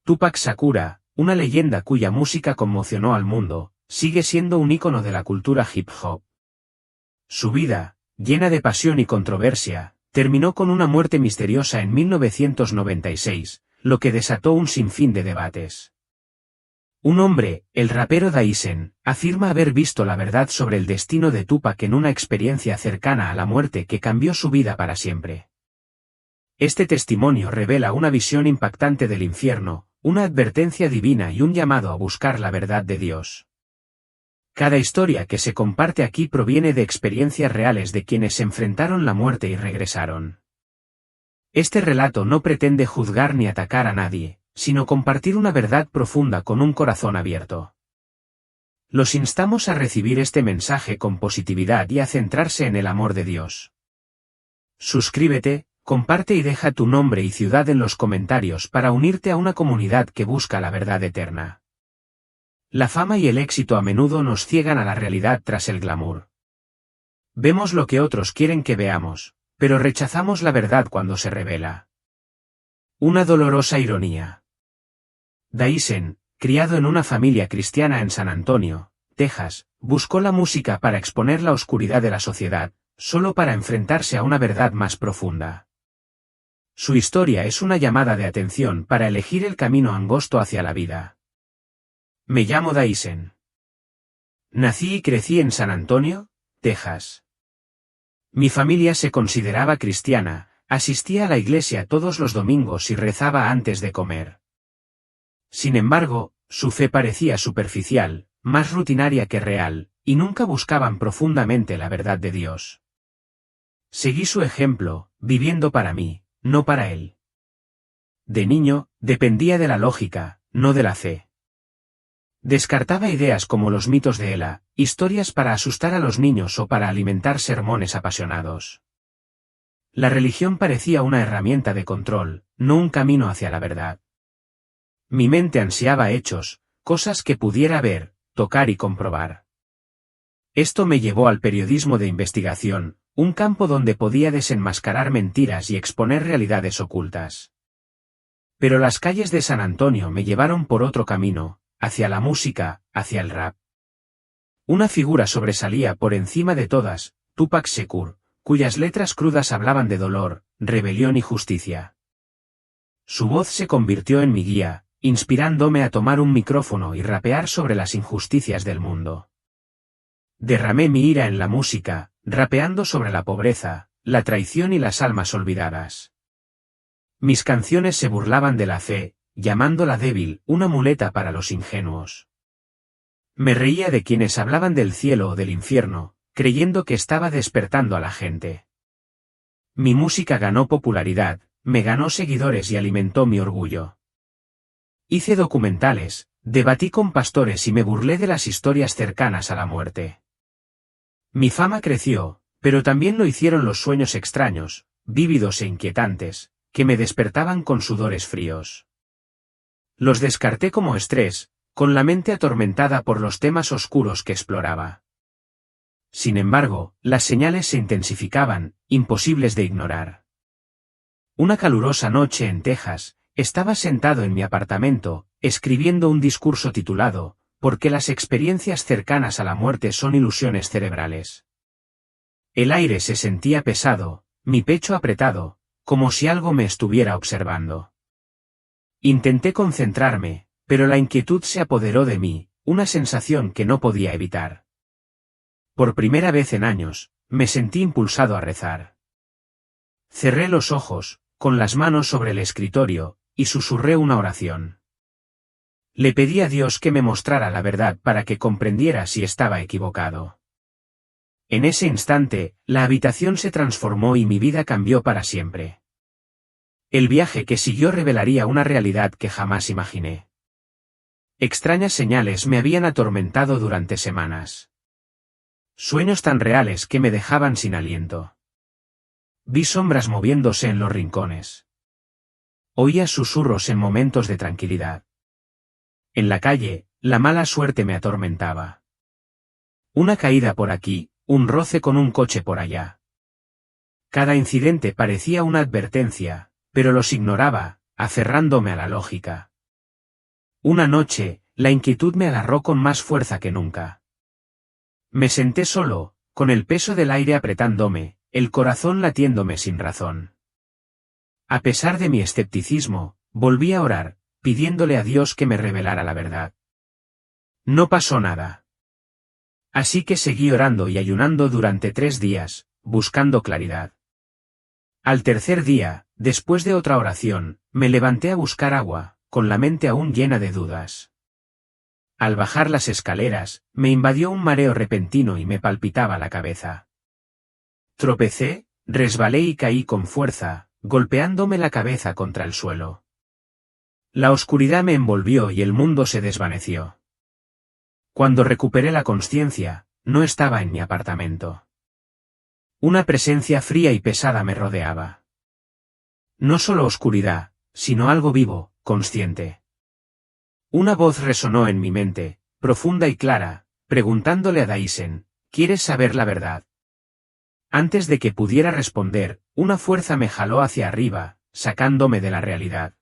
Tupac Shakur, una leyenda cuya música conmocionó al mundo, sigue siendo un ícono de la cultura hip hop. Su vida, llena de pasión y controversia, terminó con una muerte misteriosa en 1996, lo que desató un sinfín de debates. Un hombre, el rapero Daisen, afirma haber visto la verdad sobre el destino de Tupac en una experiencia cercana a la muerte que cambió su vida para siempre. Este testimonio revela una visión impactante del infierno, una advertencia divina y un llamado a buscar la verdad de Dios. Cada historia que se comparte aquí proviene de experiencias reales de quienes enfrentaron la muerte y regresaron. Este relato no pretende juzgar ni atacar a nadie, sino compartir una verdad profunda con un corazón abierto. Los instamos a recibir este mensaje con positividad y a centrarse en el amor de Dios. Suscríbete, comparte y deja tu nombre y ciudad en los comentarios para unirte a una comunidad que busca la verdad eterna. La fama y el éxito a menudo nos ciegan a la realidad tras el glamour. Vemos lo que otros quieren que veamos, pero rechazamos la verdad cuando se revela. Una dolorosa ironía. Daisen, criado en una familia cristiana en San Antonio, Texas, buscó la música para exponer la oscuridad de la sociedad, solo para enfrentarse a una verdad más profunda. Su historia es una llamada de atención para elegir el camino angosto hacia la vida. Me llamo Daisen. Nací y crecí en San Antonio, Texas. Mi familia se consideraba cristiana, asistía a la iglesia todos los domingos y rezaba antes de comer. Sin embargo, su fe parecía superficial, más rutinaria que real, y nunca buscaban profundamente la verdad de Dios. Seguí su ejemplo, viviendo para mí, no para él. De niño, dependía de la lógica, no de la fe. Descartaba ideas como los mitos de Ela, historias para asustar a los niños o para alimentar sermones apasionados. La religión parecía una herramienta de control, no un camino hacia la verdad. Mi mente ansiaba hechos, cosas que pudiera ver, tocar y comprobar. Esto me llevó al periodismo de investigación, un campo donde podía desenmascarar mentiras y exponer realidades ocultas. Pero las calles de San Antonio me llevaron por otro camino, hacia la música, hacia el rap. Una figura sobresalía por encima de todas, Tupac Shakur, cuyas letras crudas hablaban de dolor, rebelión y justicia. Su voz se convirtió en mi guía, inspirándome a tomar un micrófono y rapear sobre las injusticias del mundo. Derramé mi ira en la música, rapeando sobre la pobreza, la traición y las almas olvidadas. Mis canciones se burlaban de la fe, llamándola débil, una muleta para los ingenuos. Me reía de quienes hablaban del cielo o del infierno, creyendo que estaba despertando a la gente. Mi música ganó popularidad, me ganó seguidores y alimentó mi orgullo. Hice documentales, debatí con pastores y me burlé de las historias cercanas a la muerte. Mi fama creció, pero también lo hicieron los sueños extraños, vívidos e inquietantes, que me despertaban con sudores fríos. Los descarté como estrés, con la mente atormentada por los temas oscuros que exploraba. Sin embargo, las señales se intensificaban, imposibles de ignorar. Una calurosa noche en Texas, estaba sentado en mi apartamento, escribiendo un discurso titulado, ¿Por qué las experiencias cercanas a la muerte son ilusiones cerebrales? El aire se sentía pesado, mi pecho apretado, como si algo me estuviera observando. Intenté concentrarme, pero la inquietud se apoderó de mí, una sensación que no podía evitar. Por primera vez en años, me sentí impulsado a rezar. Cerré los ojos, con las manos sobre el escritorio, y susurré una oración. Le pedí a Dios que me mostrara la verdad para que comprendiera si estaba equivocado. En ese instante, la habitación se transformó y mi vida cambió para siempre. El viaje que siguió revelaría una realidad que jamás imaginé. Extrañas señales me habían atormentado durante semanas. Sueños tan reales que me dejaban sin aliento. Vi sombras moviéndose en los rincones. Oía susurros en momentos de tranquilidad. En la calle, la mala suerte me atormentaba. Una caída por aquí, un roce con un coche por allá. Cada incidente parecía una advertencia, pero los ignoraba, aferrándome a la lógica. Una noche, la inquietud me agarró con más fuerza que nunca. Me senté solo, con el peso del aire apretándome, el corazón latiéndome sin razón. A pesar de mi escepticismo, volví a orar, pidiéndole a Dios que me revelara la verdad. No pasó nada. Así que seguí orando y ayunando durante 3 días, buscando claridad. Al tercer día, después de otra oración, me levanté a buscar agua, con la mente aún llena de dudas. Al bajar las escaleras, me invadió un mareo repentino y me palpitaba la cabeza. Tropecé, resbalé y caí con fuerza, golpeándome la cabeza contra el suelo. La oscuridad me envolvió y el mundo se desvaneció. Cuando recuperé la consciencia, no estaba en mi apartamento. Una presencia fría y pesada me rodeaba. No solo oscuridad, sino algo vivo, consciente. Una voz resonó en mi mente, profunda y clara, preguntándole a Daisen, ¿quieres saber la verdad? Antes de que pudiera responder, una fuerza me jaló hacia arriba, sacándome de la realidad.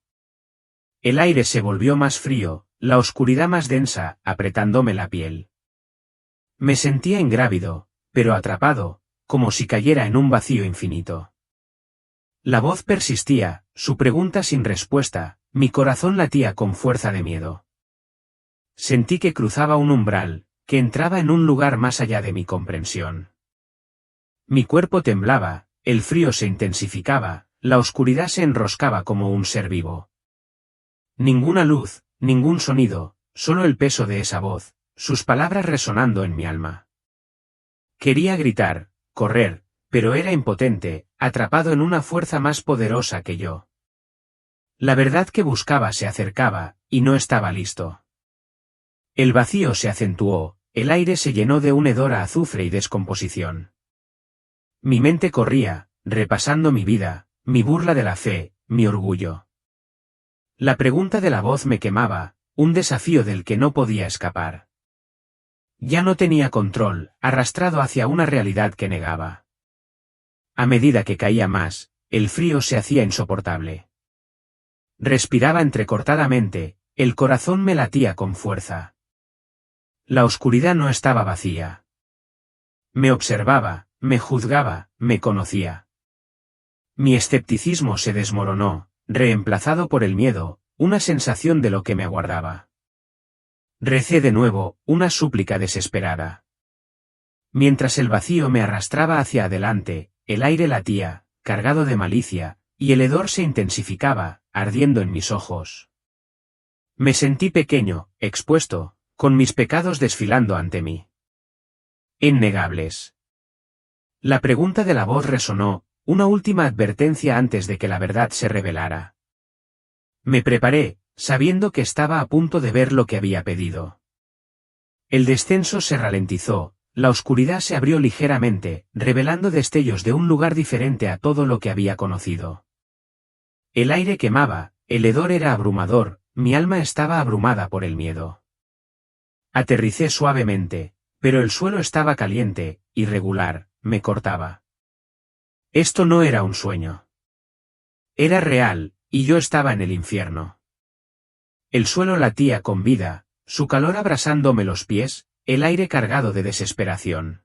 El aire se volvió más frío, la oscuridad más densa, apretándome la piel. Me sentía ingrávido, pero atrapado, como si cayera en un vacío infinito. La voz persistía, su pregunta sin respuesta, mi corazón latía con fuerza de miedo. Sentí que cruzaba un umbral, que entraba en un lugar más allá de mi comprensión. Mi cuerpo temblaba, el frío se intensificaba, la oscuridad se enroscaba como un ser vivo. Ninguna luz, ningún sonido, solo el peso de esa voz, sus palabras resonando en mi alma. Quería gritar, correr, pero era impotente, atrapado en una fuerza más poderosa que yo. La verdad que buscaba se acercaba, y no estaba listo. El vacío se acentuó, el aire se llenó de un hedor a azufre y descomposición. Mi mente corría, repasando mi vida, mi burla de la fe, mi orgullo. La pregunta de la voz me quemaba, un desafío del que no podía escapar. Ya no tenía control, arrastrado hacia una realidad que negaba. A medida que caía más, el frío se hacía insoportable. Respiraba entrecortadamente, el corazón me latía con fuerza. La oscuridad no estaba vacía. Me observaba, me juzgaba, me conocía. Mi escepticismo se desmoronó, reemplazado por el miedo, una sensación de lo que me aguardaba. Recé de nuevo, una súplica desesperada. Mientras el vacío me arrastraba hacia adelante, el aire latía, cargado de malicia, y el hedor se intensificaba, ardiendo en mis ojos. Me sentí pequeño, expuesto, con mis pecados desfilando ante mí. Innegables. La pregunta de la voz resonó, una última advertencia antes de que la verdad se revelara. Me preparé, sabiendo que estaba a punto de ver lo que había pedido. El descenso se ralentizó, la oscuridad se abrió ligeramente, revelando destellos de un lugar diferente a todo lo que había conocido. El aire quemaba, el hedor era abrumador, mi alma estaba abrumada por el miedo. Aterricé suavemente, pero el suelo estaba caliente, irregular, me cortaba. Esto no era un sueño. Era real, y yo estaba en el infierno. El suelo latía con vida, su calor abrasándome los pies, el aire cargado de desesperación.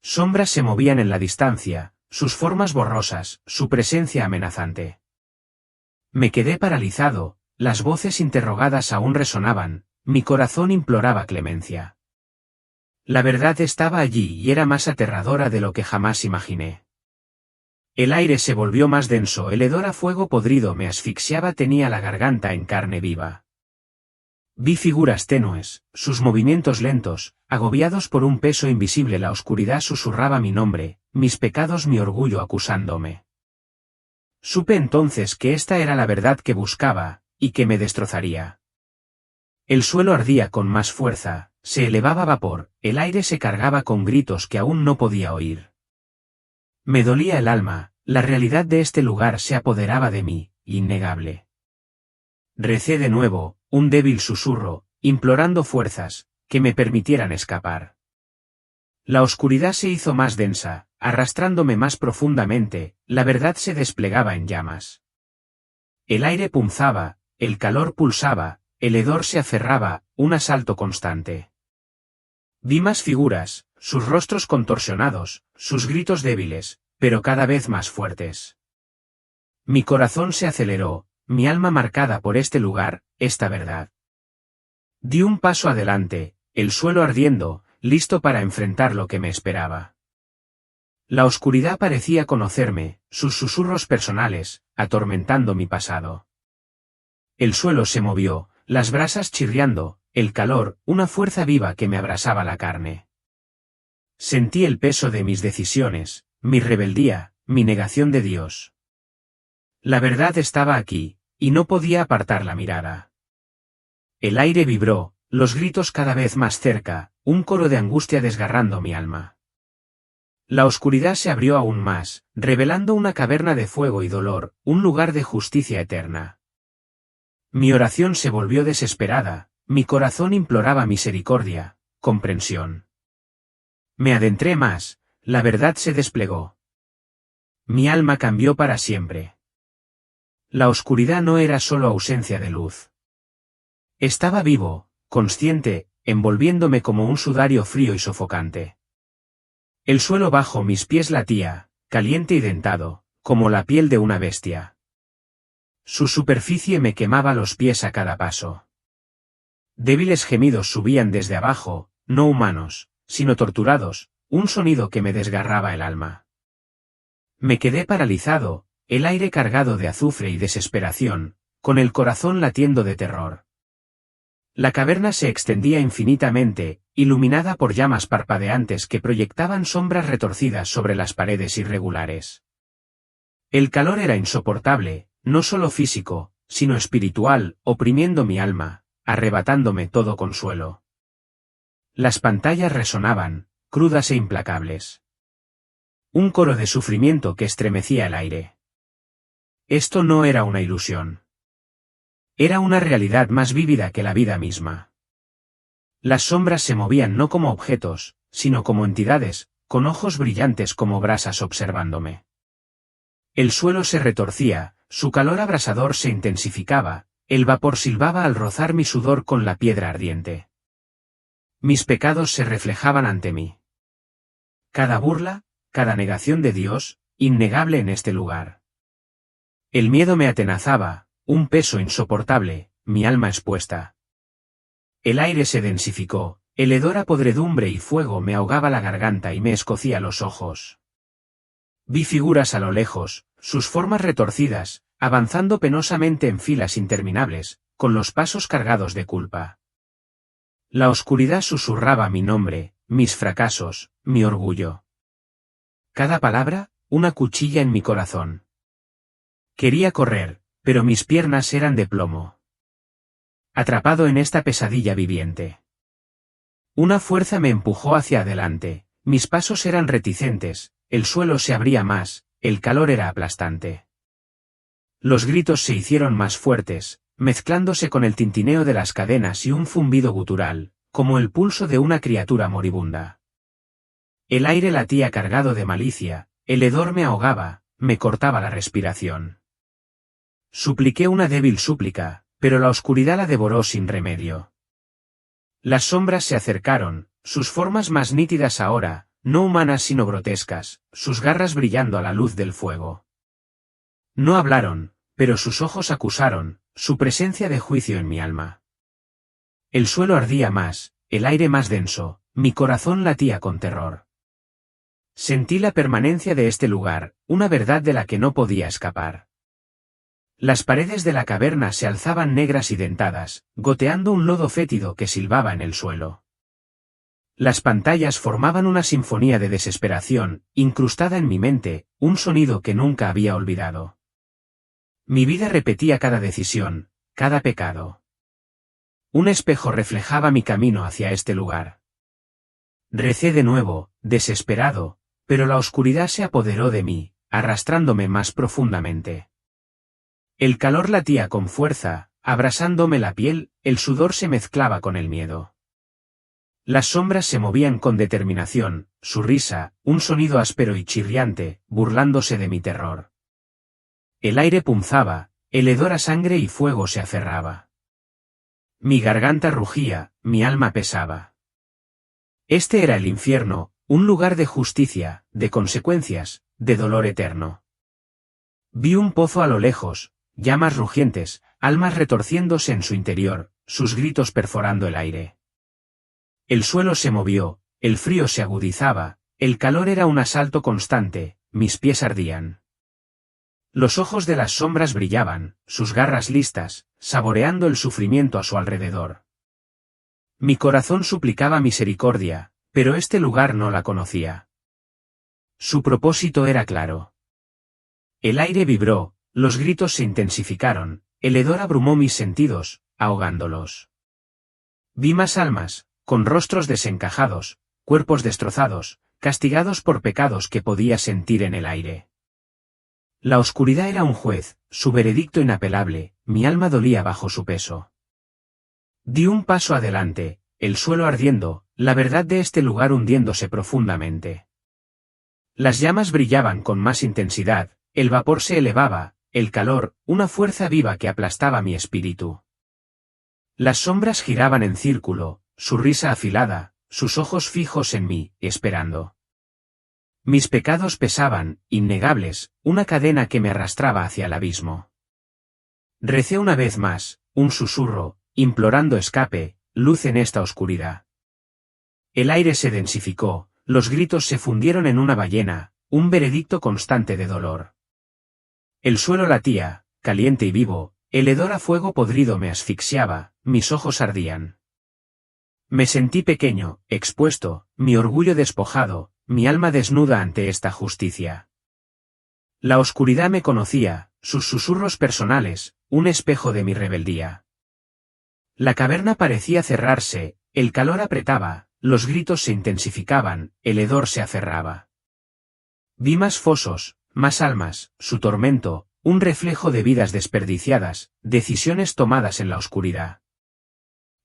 Sombras se movían en la distancia, sus formas borrosas, su presencia amenazante. Me quedé paralizado, las voces interrogadas aún resonaban, mi corazón imploraba clemencia. La verdad estaba allí y era más aterradora de lo que jamás imaginé. El aire se volvió más denso, el hedor a fuego podrido me asfixiaba, tenía la garganta en carne viva. Vi figuras tenues, sus movimientos lentos, agobiados por un peso invisible, la oscuridad susurraba mi nombre, mis pecados, mi orgullo acusándome. Supe entonces que esta era la verdad que buscaba, y que me destrozaría. El suelo ardía con más fuerza, se elevaba vapor, el aire se cargaba con gritos que aún no podía oír. Me dolía el alma, la realidad de este lugar se apoderaba de mí, innegable. Recé de nuevo, un débil susurro, implorando fuerzas, que me permitieran escapar. La oscuridad se hizo más densa, arrastrándome más profundamente, la verdad se desplegaba en llamas. El aire punzaba, el calor pulsaba, el hedor se aferraba, un asalto constante. Vi más figuras, sus rostros contorsionados, sus gritos débiles, pero cada vez más fuertes. Mi corazón se aceleró, mi alma marcada por este lugar, esta verdad. Di un paso adelante, el suelo ardiendo, listo para enfrentar lo que me esperaba. La oscuridad parecía conocerme, sus susurros personales, atormentando mi pasado. El suelo se movió, las brasas chirriando, el calor, una fuerza viva que me abrasaba la carne. Sentí el peso de mis decisiones, mi rebeldía, mi negación de Dios. La verdad estaba aquí, y no podía apartar la mirada. El aire vibró, los gritos cada vez más cerca, un coro de angustia desgarrando mi alma. La oscuridad se abrió aún más, revelando una caverna de fuego y dolor, un lugar de justicia eterna. Mi oración se volvió desesperada, mi corazón imploraba misericordia, comprensión. Me adentré más, la verdad se desplegó. Mi alma cambió para siempre. La oscuridad no era solo ausencia de luz. Estaba vivo, consciente, envolviéndome como un sudario frío y sofocante. El suelo bajo mis pies latía, caliente y dentado, como la piel de una bestia. Su superficie me quemaba los pies a cada paso. Débiles gemidos subían desde abajo, no humanos, sino torturados, un sonido que me desgarraba el alma. Me quedé paralizado, el aire cargado de azufre y desesperación, con el corazón latiendo de terror. La caverna se extendía infinitamente, iluminada por llamas parpadeantes que proyectaban sombras retorcidas sobre las paredes irregulares. El calor era insoportable, no solo físico, sino espiritual, oprimiendo mi alma, arrebatándome todo consuelo. Las pantallas resonaban, crudas e implacables. Un coro de sufrimiento que estremecía el aire. Esto no era una ilusión. Era una realidad más vívida que la vida misma. Las sombras se movían no como objetos, sino como entidades, con ojos brillantes como brasas observándome. El suelo se retorcía, su calor abrasador se intensificaba, el vapor silbaba al rozar mi sudor con la piedra ardiente. Mis pecados se reflejaban ante mí. Cada burla, cada negación de Dios, innegable en este lugar. El miedo me atenazaba, un peso insoportable, mi alma expuesta. El aire se densificó, el hedor a podredumbre y fuego me ahogaba la garganta y me escocía los ojos. Vi figuras a lo lejos, sus formas retorcidas, avanzando penosamente en filas interminables, con los pasos cargados de culpa. La oscuridad susurraba mi nombre, mis fracasos, mi orgullo. Cada palabra, una cuchilla en mi corazón. Quería correr, pero mis piernas eran de plomo. Atrapado en esta pesadilla viviente. Una fuerza me empujó hacia adelante, mis pasos eran reticentes, el suelo se abría más, el calor era aplastante. Los gritos se hicieron más fuertes, mezclándose con el tintineo de las cadenas y un zumbido gutural, como el pulso de una criatura moribunda. El aire latía cargado de malicia, el hedor me ahogaba, me cortaba la respiración. Supliqué una débil súplica, pero la oscuridad la devoró sin remedio. Las sombras se acercaron, sus formas más nítidas ahora, no humanas sino grotescas, sus garras brillando a la luz del fuego. No hablaron, pero sus ojos acusaron, su presencia de juicio en mi alma. El suelo ardía más, el aire más denso, mi corazón latía con terror. Sentí la permanencia de este lugar, una verdad de la que no podía escapar. Las paredes de la caverna se alzaban negras y dentadas, goteando un lodo fétido que silbaba en el suelo. Las pantallas formaban una sinfonía de desesperación, incrustada en mi mente, un sonido que nunca había olvidado. Mi vida repetía cada decisión, cada pecado. Un espejo reflejaba mi camino hacia este lugar. Recé de nuevo, desesperado, pero la oscuridad se apoderó de mí, arrastrándome más profundamente. El calor latía con fuerza, abrasándome la piel, el sudor se mezclaba con el miedo. Las sombras se movían con determinación, su risa, un sonido áspero y chirriante, burlándose de mi terror. El aire punzaba, el hedor a sangre y fuego se aferraba. Mi garganta rugía, mi alma pesaba. Este era el infierno, un lugar de justicia, de consecuencias, de dolor eterno. Vi un pozo a lo lejos, llamas rugientes, almas retorciéndose en su interior, sus gritos perforando el aire. El suelo se movió, el frío se agudizaba, el calor era un asalto constante, mis pies ardían. Los ojos de las sombras brillaban, sus garras listas, saboreando el sufrimiento a su alrededor. Mi corazón suplicaba misericordia, pero este lugar no la conocía. Su propósito era claro. El aire vibró, los gritos se intensificaron, el hedor abrumó mis sentidos, ahogándolos. Vi más almas, con rostros desencajados, cuerpos destrozados, castigados por pecados que podía sentir en el aire. La oscuridad era un juez, su veredicto inapelable, mi alma dolía bajo su peso. Di un paso adelante, el suelo ardiendo, la verdad de este lugar hundiéndose profundamente. Las llamas brillaban con más intensidad, el vapor se elevaba, el calor, una fuerza viva que aplastaba mi espíritu. Las sombras giraban en círculo, su risa afilada, sus ojos fijos en mí, esperando. Mis pecados pesaban, innegables, una cadena que me arrastraba hacia el abismo. Recé una vez más, un susurro, implorando escape, luz en esta oscuridad. El aire se densificó, los gritos se fundieron en una ballena, un veredicto constante de dolor. El suelo latía, caliente y vivo, el hedor a fuego podrido me asfixiaba, mis ojos ardían. Me sentí pequeño, expuesto, mi orgullo despojado, mi alma desnuda ante esta justicia. La oscuridad me conocía, sus susurros personales, un espejo de mi rebeldía. La caverna parecía cerrarse, el calor apretaba, los gritos se intensificaban, el hedor se aferraba. Vi más fosos, más almas, su tormento, un reflejo de vidas desperdiciadas, decisiones tomadas en la oscuridad.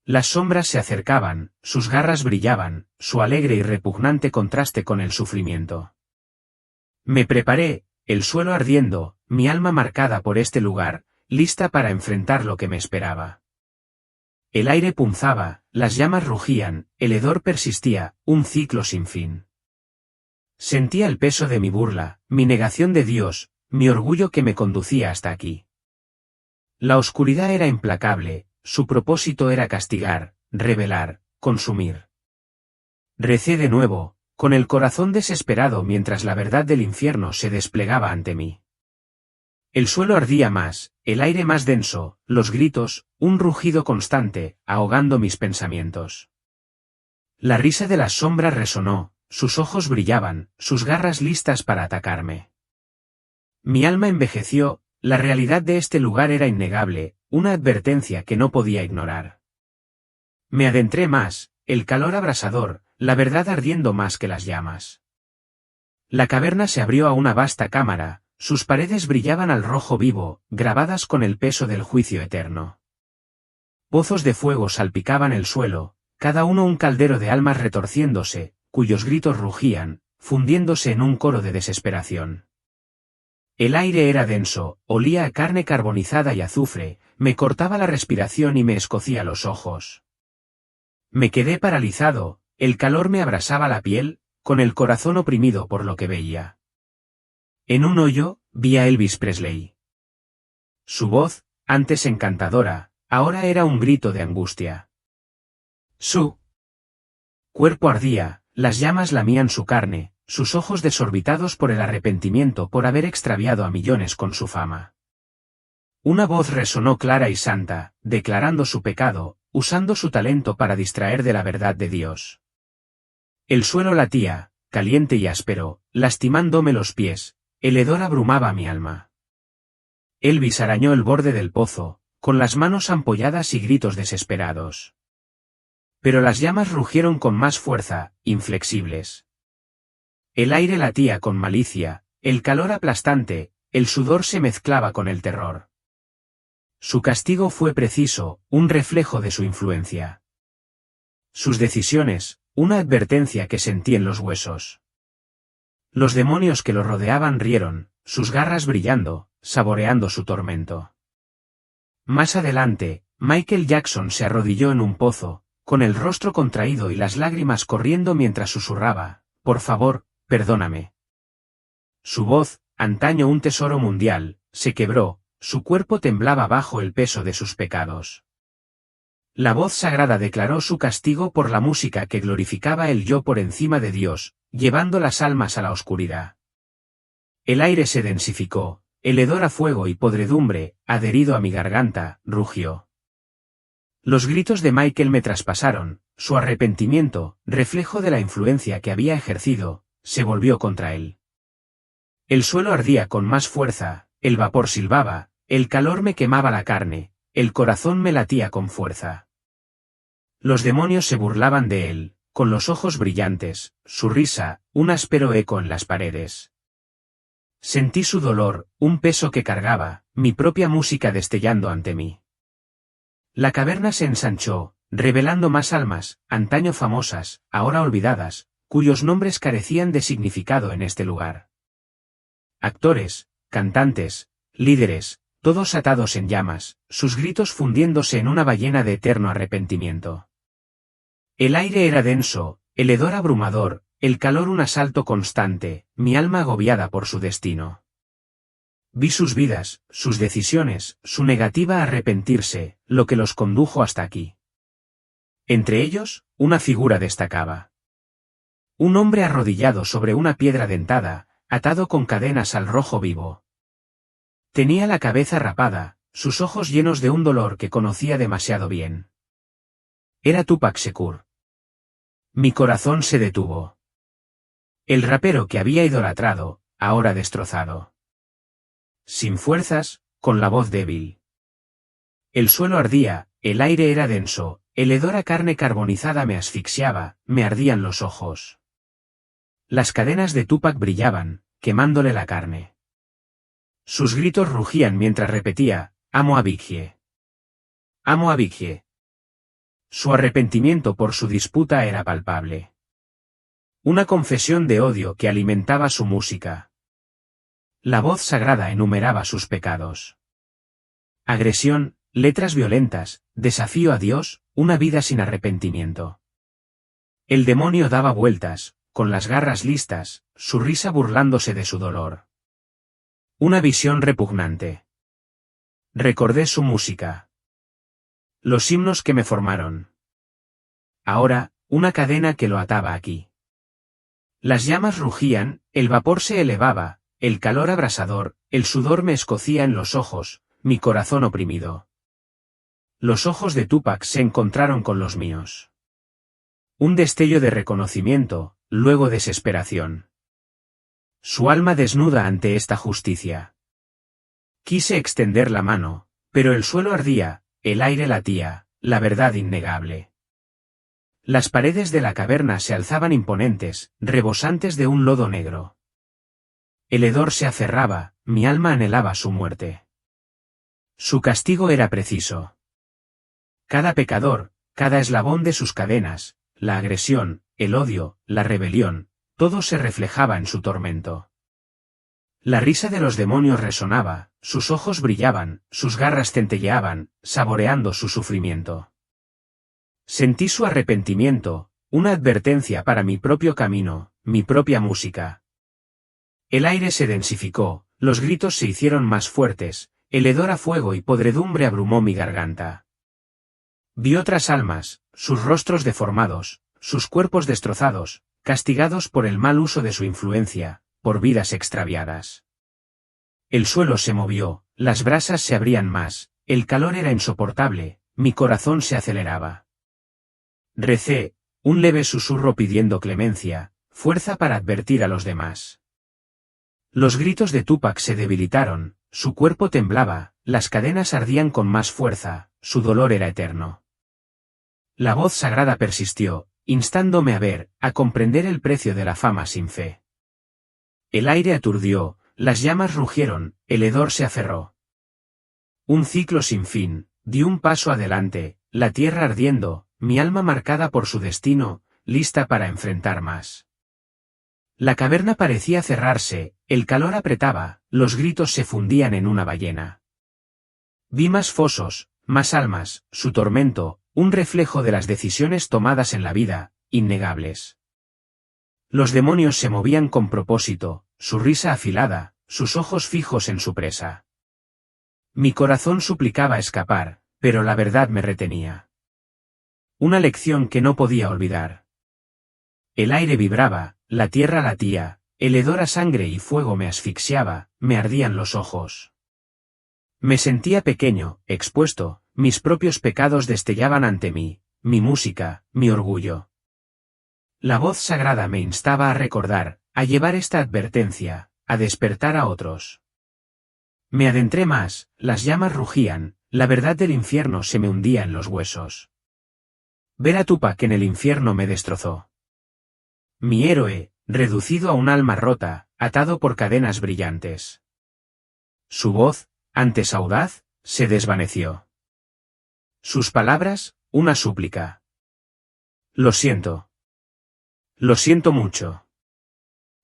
Las sombras se acercaban, sus garras brillaban, su alegre y repugnante contraste con el sufrimiento. Me preparé, el suelo ardiendo, mi alma marcada por este lugar, lista para enfrentar lo que me esperaba. El aire punzaba, las llamas rugían, el hedor persistía, un ciclo sin fin. Sentía el peso de mi burla, mi negación de Dios, mi orgullo que me conducía hasta aquí. La oscuridad era implacable, su propósito era castigar, revelar, consumir. Recé de nuevo, con el corazón desesperado mientras la verdad del infierno se desplegaba ante mí. El suelo ardía más, el aire más denso, los gritos, un rugido constante, ahogando mis pensamientos. La risa de las sombras resonó, sus ojos brillaban, sus garras listas para atacarme. Mi alma envejeció, la realidad de este lugar era innegable, una advertencia que no podía ignorar. Me adentré más, el calor abrasador, la verdad ardiendo más que las llamas. La caverna se abrió a una vasta cámara, sus paredes brillaban al rojo vivo, grabadas con el peso del juicio eterno. Pozos de fuego salpicaban el suelo, cada uno un caldero de almas retorciéndose, cuyos gritos rugían, fundiéndose en un coro de desesperación. El aire era denso, olía a carne carbonizada y azufre, me cortaba la respiración y me escocía los ojos. Me quedé paralizado, el calor me abrasaba la piel, con el corazón oprimido por lo que veía. En un hoyo, vi a Elvis Presley. Su voz, antes encantadora, ahora era un grito de angustia. Su cuerpo ardía, las llamas lamían su carne, sus ojos desorbitados por el arrepentimiento por haber extraviado a millones con su fama. Una voz resonó clara y santa, declarando su pecado, usando su talento para distraer de la verdad de Dios. El suelo latía, caliente y áspero, lastimándome los pies, el hedor abrumaba mi alma. Elvis arañó el borde del pozo, con las manos ampolladas y gritos desesperados. Pero las llamas rugieron con más fuerza, inflexibles. El aire latía con malicia, el calor aplastante, el sudor se mezclaba con el terror. Su castigo fue preciso, un reflejo de su influencia. Sus decisiones, una advertencia que sentí en los huesos. Los demonios que lo rodeaban rieron, sus garras brillando, saboreando su tormento. Más adelante, Michael Jackson se arrodilló en un pozo, con el rostro contraído y las lágrimas corriendo mientras susurraba, «Por favor, perdóname». Su voz, antaño un tesoro mundial, se quebró, su cuerpo temblaba bajo el peso de sus pecados. La voz sagrada declaró su castigo por la música que glorificaba el yo por encima de Dios, llevando las almas a la oscuridad. El aire se densificó, el hedor a fuego y podredumbre, adherido a mi garganta, rugió. Los gritos de Michael me traspasaron, su arrepentimiento, reflejo de la influencia que había ejercido, se volvió contra él. El suelo ardía con más fuerza, el vapor silbaba, el calor me quemaba la carne, el corazón me latía con fuerza. Los demonios se burlaban de él, con los ojos brillantes, su risa, un áspero eco en las paredes. Sentí su dolor, un peso que cargaba, mi propia música destellando ante mí. La caverna se ensanchó, revelando más almas, antaño famosas, ahora olvidadas, cuyos nombres carecían de significado en este lugar. Actores, cantantes, líderes, todos atados en llamas, sus gritos fundiéndose en una ballena de eterno arrepentimiento. El aire era denso, el hedor abrumador, el calor un asalto constante, mi alma agobiada por su destino. Vi sus vidas, sus decisiones, su negativa a arrepentirse, lo que los condujo hasta aquí. Entre ellos, una figura destacaba. Un hombre arrodillado sobre una piedra dentada, atado con cadenas al rojo vivo. Tenía la cabeza rapada, sus ojos llenos de un dolor que conocía demasiado bien. Era Tupac Shakur. Mi corazón se detuvo. El rapero que había idolatrado, ahora destrozado. Sin fuerzas, con la voz débil. El suelo ardía, el aire era denso, el hedor a carne carbonizada me asfixiaba, me ardían los ojos. Las cadenas de Tupac brillaban, quemándole la carne. Sus gritos rugían mientras repetía, «Amo a Biggie. Amo a Biggie». Su arrepentimiento por su disputa era palpable. Una confesión de odio que alimentaba su música. La voz sagrada enumeraba sus pecados. Agresión, letras violentas, desafío a Dios, una vida sin arrepentimiento. El demonio daba vueltas, con las garras listas, su risa burlándose de su dolor. Una visión repugnante. Recordé su música. Los himnos que me formaron. Ahora, una cadena que lo ataba aquí. Las llamas rugían, el vapor se elevaba, el calor abrasador, el sudor me escocía en los ojos, mi corazón oprimido. Los ojos de Tupac se encontraron con los míos. Un destello de reconocimiento, luego desesperación. Su alma desnuda ante esta justicia. Quise extender la mano, pero el suelo ardía, el aire latía, la verdad innegable. Las paredes de la caverna se alzaban imponentes, rebosantes de un lodo negro. El hedor se aferraba, mi alma anhelaba su muerte. Su castigo era preciso. Cada pecador, cada eslabón de sus cadenas, la agresión, el odio, la rebelión, todo se reflejaba en su tormento. La risa de los demonios resonaba, sus ojos brillaban, sus garras centelleaban, saboreando su sufrimiento. Sentí su arrepentimiento, una advertencia para mi propio camino, mi propia música. El aire se densificó, los gritos se hicieron más fuertes, el hedor a fuego y podredumbre abrumó mi garganta. Vi otras almas, sus rostros deformados, sus cuerpos destrozados, castigados por el mal uso de su influencia, por vidas extraviadas. El suelo se movió, las brasas se abrían más, el calor era insoportable, mi corazón se aceleraba. Recé, un leve susurro pidiendo clemencia, fuerza para advertir a los demás. Los gritos de Tupac se debilitaron, su cuerpo temblaba, las cadenas ardían con más fuerza, su dolor era eterno. La voz sagrada persistió, instándome a ver, a comprender el precio de la fama sin fe. El aire aturdió, las llamas rugieron, el hedor se aferró. Un ciclo sin fin, di un paso adelante, la tierra ardiendo, mi alma marcada por su destino, lista para enfrentar más. La caverna parecía cerrarse, el calor apretaba, los gritos se fundían en una ballena. Vi más fosos, más almas, su tormento, un reflejo de las decisiones tomadas en la vida, innegables. Los demonios se movían con propósito, su risa afilada, sus ojos fijos en su presa. Mi corazón suplicaba escapar, pero la verdad me retenía. Una lección que no podía olvidar. El aire vibraba, la tierra latía, el hedor a sangre y fuego me asfixiaba, me ardían los ojos. Me sentía pequeño, expuesto, mis propios pecados destellaban ante mí, mi música, mi orgullo. La voz sagrada me instaba a recordar, a llevar esta advertencia, a despertar a otros. Me adentré más, las llamas rugían, la verdad del infierno se me hundía en los huesos. Ver a Tupac en el infierno me destrozó. Mi héroe, reducido a un alma rota, atado por cadenas brillantes. Su voz, antes audaz, se desvaneció. Sus palabras, una súplica. Lo siento. Lo siento mucho.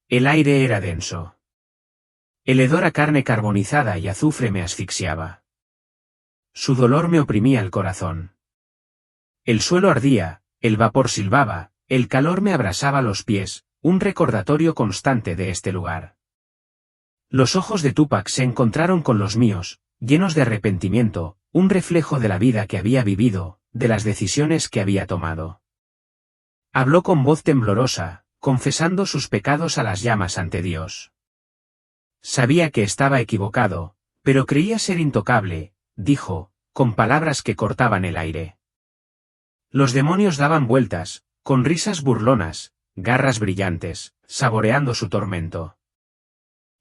El aire era denso. El hedor a carne carbonizada y azufre me asfixiaba. Su dolor me oprimía el corazón. El suelo ardía, el vapor silbaba, el calor me abrasaba los pies, un recordatorio constante de este lugar. Los ojos de Tupac se encontraron con los míos, llenos de arrepentimiento, un reflejo de la vida que había vivido, de las decisiones que había tomado. Habló con voz temblorosa, confesando sus pecados a las llamas ante Dios. Sabía que estaba equivocado, pero creía ser intocable, dijo, con palabras que cortaban el aire. Los demonios daban vueltas, con risas burlonas, garras brillantes, saboreando su tormento.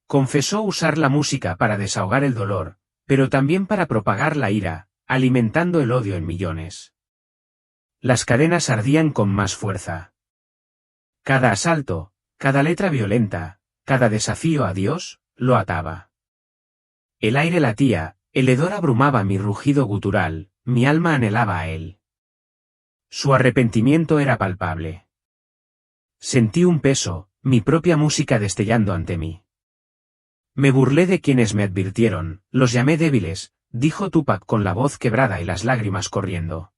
Confesó usar la música para desahogar el dolor, pero también para propagar la ira, alimentando el odio en millones. Las cadenas ardían con más fuerza. Cada asalto, cada letra violenta, cada desafío a Dios, lo ataba. El aire latía, el hedor abrumaba mi rugido gutural, mi alma anhelaba a él. Su arrepentimiento era palpable. Sentí un peso, mi propia música destellando ante mí. Me burlé de quienes me advirtieron, los llamé débiles, dijo Tupac con la voz quebrada y las lágrimas corriendo.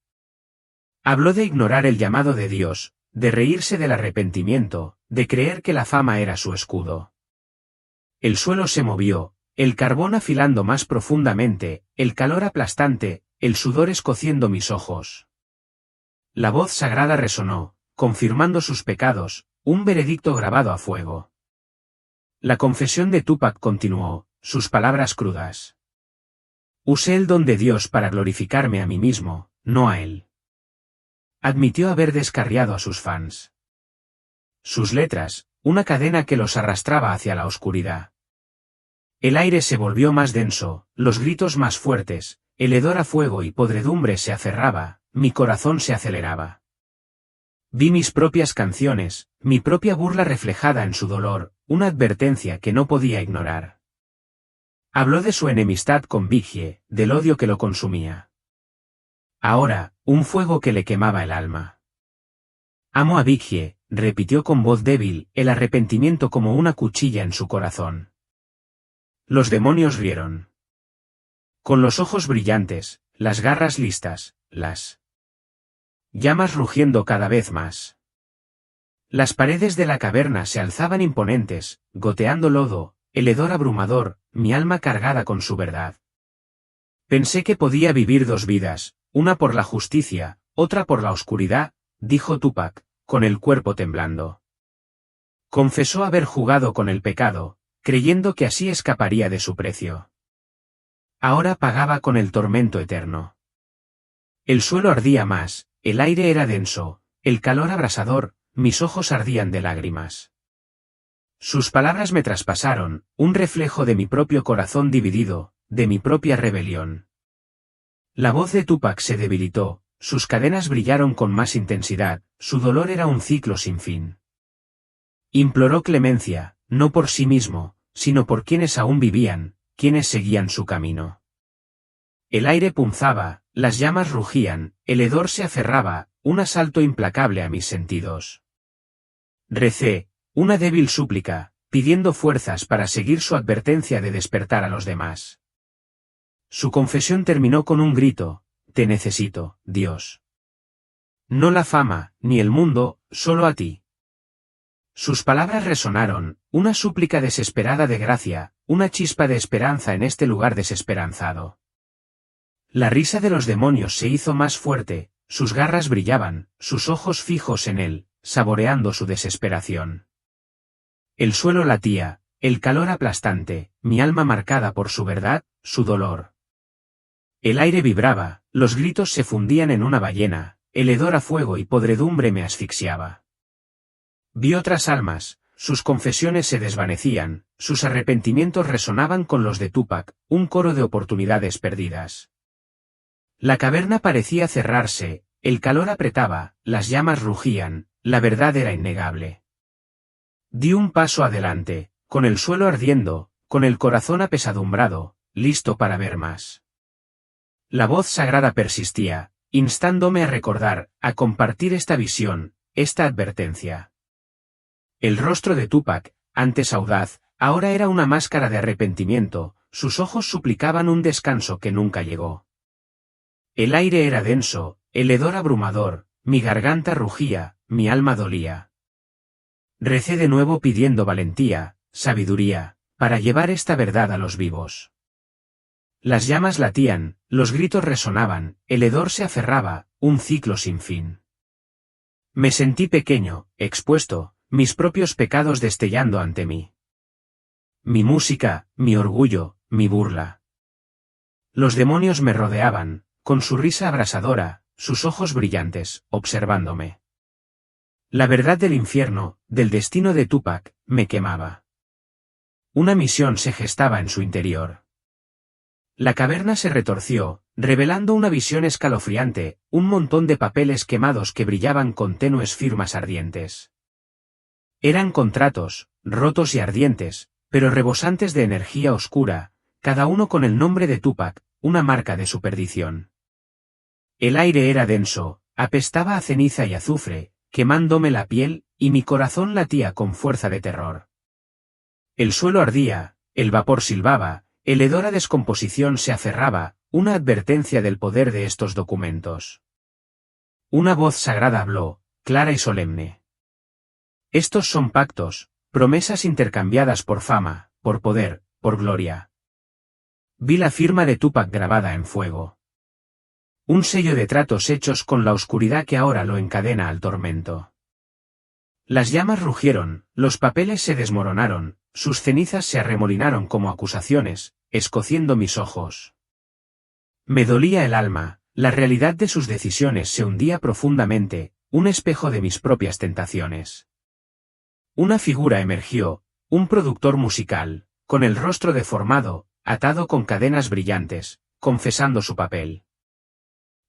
Habló de ignorar el llamado de Dios, de reírse del arrepentimiento, de creer que la fama era su escudo. El suelo se movió, el carbón afilando más profundamente, el calor aplastante, el sudor escociendo mis ojos. La voz sagrada resonó, confirmando sus pecados, un veredicto grabado a fuego. La confesión de Tupac continuó, sus palabras crudas. Usé el don de Dios para glorificarme a mí mismo, no a él. Admitió haber descarriado a sus fans. Sus letras, una cadena que los arrastraba hacia la oscuridad. El aire se volvió más denso, los gritos más fuertes, el hedor a fuego y podredumbre se aferraba, mi corazón se aceleraba. Vi mis propias canciones, mi propia burla reflejada en su dolor, una advertencia que no podía ignorar. Habló de su enemistad con Biggie, del odio que lo consumía. Ahora, un fuego que le quemaba el alma. Amo a Biggie, repitió con voz débil, el arrepentimiento como una cuchilla en su corazón. Los demonios rieron. Con los ojos brillantes, las garras listas, las llamas rugiendo cada vez más. Las paredes de la caverna se alzaban imponentes, goteando lodo, el hedor abrumador, mi alma cargada con su verdad. Pensé que podía vivir dos vidas, una por la justicia, otra por la oscuridad, dijo Tupac, con el cuerpo temblando. Confesó haber jugado con el pecado, creyendo que así escaparía de su precio. Ahora pagaba con el tormento eterno. El suelo ardía más, el aire era denso, el calor abrasador, mis ojos ardían de lágrimas. Sus palabras me traspasaron, un reflejo de mi propio corazón dividido, de mi propia rebelión. La voz de Tupac se debilitó, sus cadenas brillaron con más intensidad, su dolor era un ciclo sin fin. Imploró clemencia, no por sí mismo, sino por quienes aún vivían, quienes seguían su camino. El aire punzaba, las llamas rugían, el hedor se aferraba, un asalto implacable a mis sentidos. Recé, una débil súplica, pidiendo fuerzas para seguir su advertencia de despertar a los demás. Su confesión terminó con un grito, te necesito, Dios. No la fama, ni el mundo, solo a ti. Sus palabras resonaron, una súplica desesperada de gracia, una chispa de esperanza en este lugar desesperanzado. La risa de los demonios se hizo más fuerte, sus garras brillaban, sus ojos fijos en él, saboreando su desesperación. El suelo latía, el calor aplastante, mi alma marcada por su verdad, su dolor. El aire vibraba, los gritos se fundían en una ballena, el hedor a fuego y podredumbre me asfixiaba. Vi otras almas, sus confesiones se desvanecían, sus arrepentimientos resonaban con los de Tupac, un coro de oportunidades perdidas. La caverna parecía cerrarse, el calor apretaba, las llamas rugían, la verdad era innegable. Di un paso adelante, con el suelo ardiendo, con el corazón apesadumbrado, listo para ver más. La voz sagrada persistía, instándome a recordar, a compartir esta visión, esta advertencia. El rostro de Tupac, antes audaz, ahora era una máscara de arrepentimiento, sus ojos suplicaban un descanso que nunca llegó. El aire era denso, el hedor abrumador, mi garganta rugía, mi alma dolía. Recé de nuevo pidiendo valentía, sabiduría, para llevar esta verdad a los vivos. Las llamas latían, los gritos resonaban, el hedor se aferraba, un ciclo sin fin. Me sentí pequeño, expuesto, mis propios pecados destellando ante mí. Mi música, mi orgullo, mi burla. Los demonios me rodeaban, con su risa abrasadora, sus ojos brillantes, observándome. La verdad del infierno, del destino de Tupac, me quemaba. Una misión se gestaba en su interior. La caverna se retorció, revelando una visión escalofriante, un montón de papeles quemados que brillaban con tenues firmas ardientes. Eran contratos, rotos y ardientes, pero rebosantes de energía oscura, cada uno con el nombre de Tupac, una marca de su perdición. El aire era denso, apestaba a ceniza y azufre, quemándome la piel, y mi corazón latía con fuerza de terror. El suelo ardía, el vapor silbaba, el hedor a descomposición se aferraba, una advertencia del poder de estos documentos. Una voz sagrada habló, clara y solemne. Estos son pactos, promesas intercambiadas por fama, por poder, por gloria. Vi la firma de Tupac grabada en fuego. Un sello de tratos hechos con la oscuridad que ahora lo encadena al tormento. Las llamas rugieron, los papeles se desmoronaron, sus cenizas se arremolinaron como acusaciones, escociendo mis ojos. Me dolía el alma, la realidad de sus decisiones se hundía profundamente, un espejo de mis propias tentaciones. Una figura emergió, un productor musical, con el rostro deformado, atado con cadenas brillantes, confesando su papel.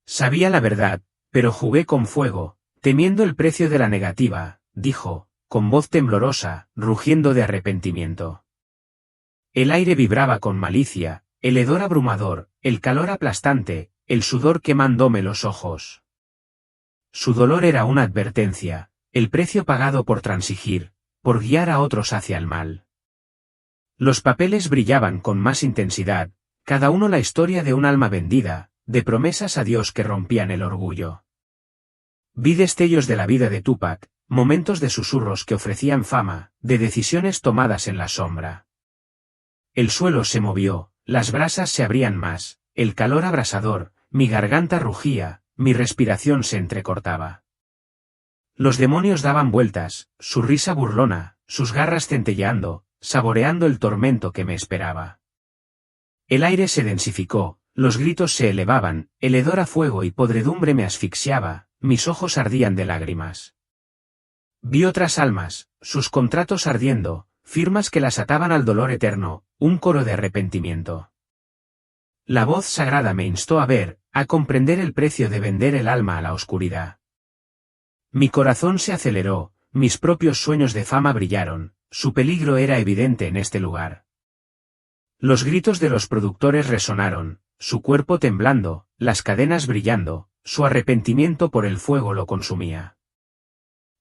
Sabía la verdad, pero jugué con fuego, temiendo el precio de la negativa, dijo, con voz temblorosa, rugiendo de arrepentimiento. El aire vibraba con malicia, el hedor abrumador, el calor aplastante, el sudor quemándome los ojos. Su dolor era una advertencia, el precio pagado por transigir, por guiar a otros hacia el mal. Los papeles brillaban con más intensidad, cada uno la historia de un alma vendida, de promesas a Dios que rompían el orgullo. Vi destellos de la vida de Tupac, momentos de susurros que ofrecían fama, de decisiones tomadas en la sombra. El suelo se movió, las brasas se abrían más, el calor abrasador, mi garganta rugía, mi respiración se entrecortaba. Los demonios daban vueltas, su risa burlona, sus garras centelleando, saboreando el tormento que me esperaba. El aire se densificó, los gritos se elevaban, el hedor a fuego y podredumbre me asfixiaba, mis ojos ardían de lágrimas. Vi otras almas, sus contratos ardiendo, firmas que las ataban al dolor eterno, un coro de arrepentimiento. La voz sagrada me instó a ver, a comprender el precio de vender el alma a la oscuridad. Mi corazón se aceleró, mis propios sueños de fama brillaron, su peligro era evidente en este lugar. Los gritos de los productores resonaron, su cuerpo temblando, las cadenas brillando, su arrepentimiento por el fuego lo consumía.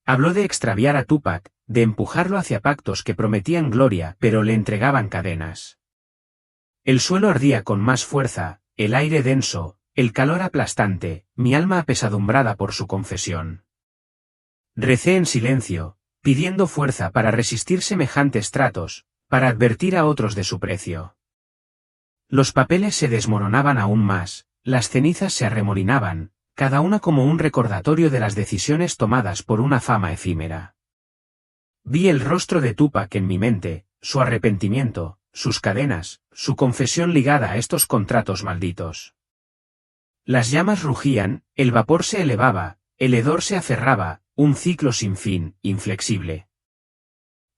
Habló de extraviar a Tupac, de empujarlo hacia pactos que prometían gloria pero le entregaban cadenas. El suelo ardía con más fuerza, el aire denso, el calor aplastante, mi alma apesadumbrada por su confesión. Recé en silencio, pidiendo fuerza para resistir semejantes tratos, para advertir a otros de su precio. Los papeles se desmoronaban aún más, las cenizas se arremolinaban, cada una como un recordatorio de las decisiones tomadas por una fama efímera. Vi el rostro de Tupac en mi mente, su arrepentimiento, sus cadenas, su confesión ligada a estos contratos malditos. Las llamas rugían, el vapor se elevaba, el hedor se aferraba, un ciclo sin fin, inflexible.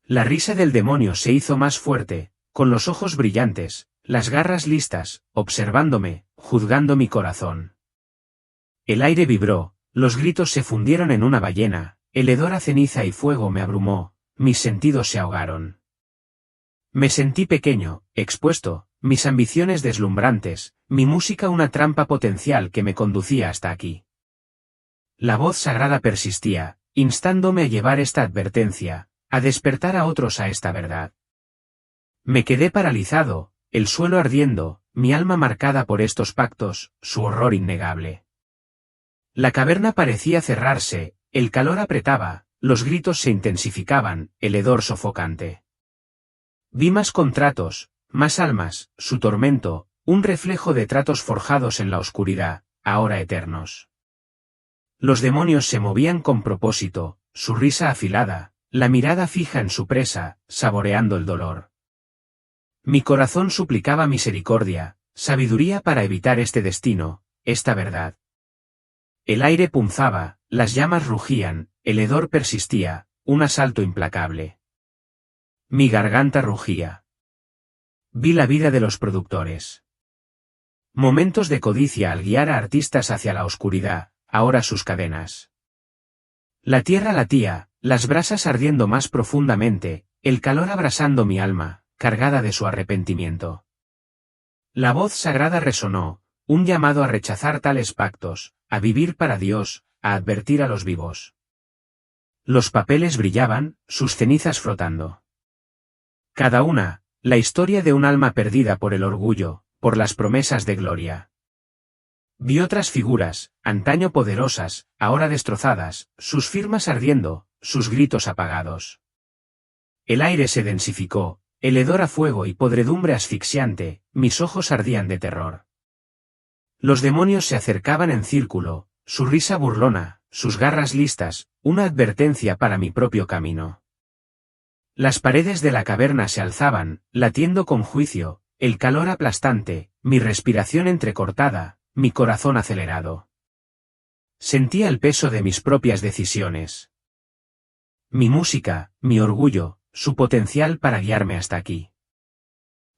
La risa del demonio se hizo más fuerte, con los ojos brillantes, las garras listas, observándome, juzgando mi corazón. El aire vibró, los gritos se fundieron en una ballena, el hedor a ceniza y fuego me abrumó, mis sentidos se ahogaron. Me sentí pequeño, expuesto, mis ambiciones deslumbrantes, mi música una trampa potencial que me conducía hasta aquí. La voz sagrada persistía, instándome a llevar esta advertencia, a despertar a otros a esta verdad. Me quedé paralizado, el suelo ardiendo, mi alma marcada por estos pactos, su horror innegable. La caverna parecía cerrarse, el calor apretaba, los gritos se intensificaban, el hedor sofocante. Vi más contratos, más almas, su tormento, un reflejo de tratos forjados en la oscuridad, ahora eternos. Los demonios se movían con propósito, su risa afilada, la mirada fija en su presa, saboreando el dolor. Mi corazón suplicaba misericordia, sabiduría para evitar este destino, esta verdad. El aire punzaba, las llamas rugían, el hedor persistía, un asalto implacable. Mi garganta rugía. Vi la vida de los productores. Momentos de codicia al guiar a artistas hacia la oscuridad, ahora sus cadenas. La tierra latía, las brasas ardiendo más profundamente, el calor abrasando mi alma, cargada de su arrepentimiento. La voz sagrada resonó, un llamado a rechazar tales pactos, a vivir para Dios, a advertir a los vivos. Los papeles brillaban, sus cenizas flotando. Cada una, la historia de un alma perdida por el orgullo, por las promesas de gloria. Vi otras figuras, antaño poderosas, ahora destrozadas, sus firmas ardiendo, sus gritos apagados. El aire se densificó, el hedor a fuego y podredumbre asfixiante, mis ojos ardían de terror. Los demonios se acercaban en círculo, su risa burlona, sus garras listas, una advertencia para mi propio camino. Las paredes de la caverna se alzaban, latiendo con juicio, el calor aplastante, mi respiración entrecortada, mi corazón acelerado. Sentía el peso de mis propias decisiones. Mi música, mi orgullo, su potencial para guiarme hasta aquí.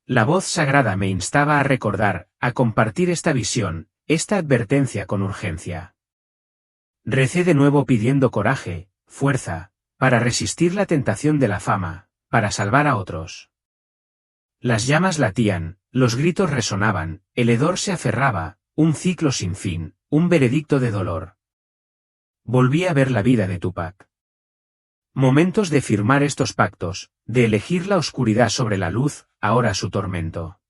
La voz sagrada me instaba a recordar, a compartir esta visión, esta advertencia con urgencia. Recé de nuevo pidiendo coraje, fuerza, para resistir la tentación de la fama, para salvar a otros. Las llamas latían, los gritos resonaban, el hedor se aferraba, un ciclo sin fin, un veredicto de dolor. Volví a ver la vida de Tupac. Momentos de firmar estos pactos, de elegir la oscuridad sobre la luz, ahora su tormento.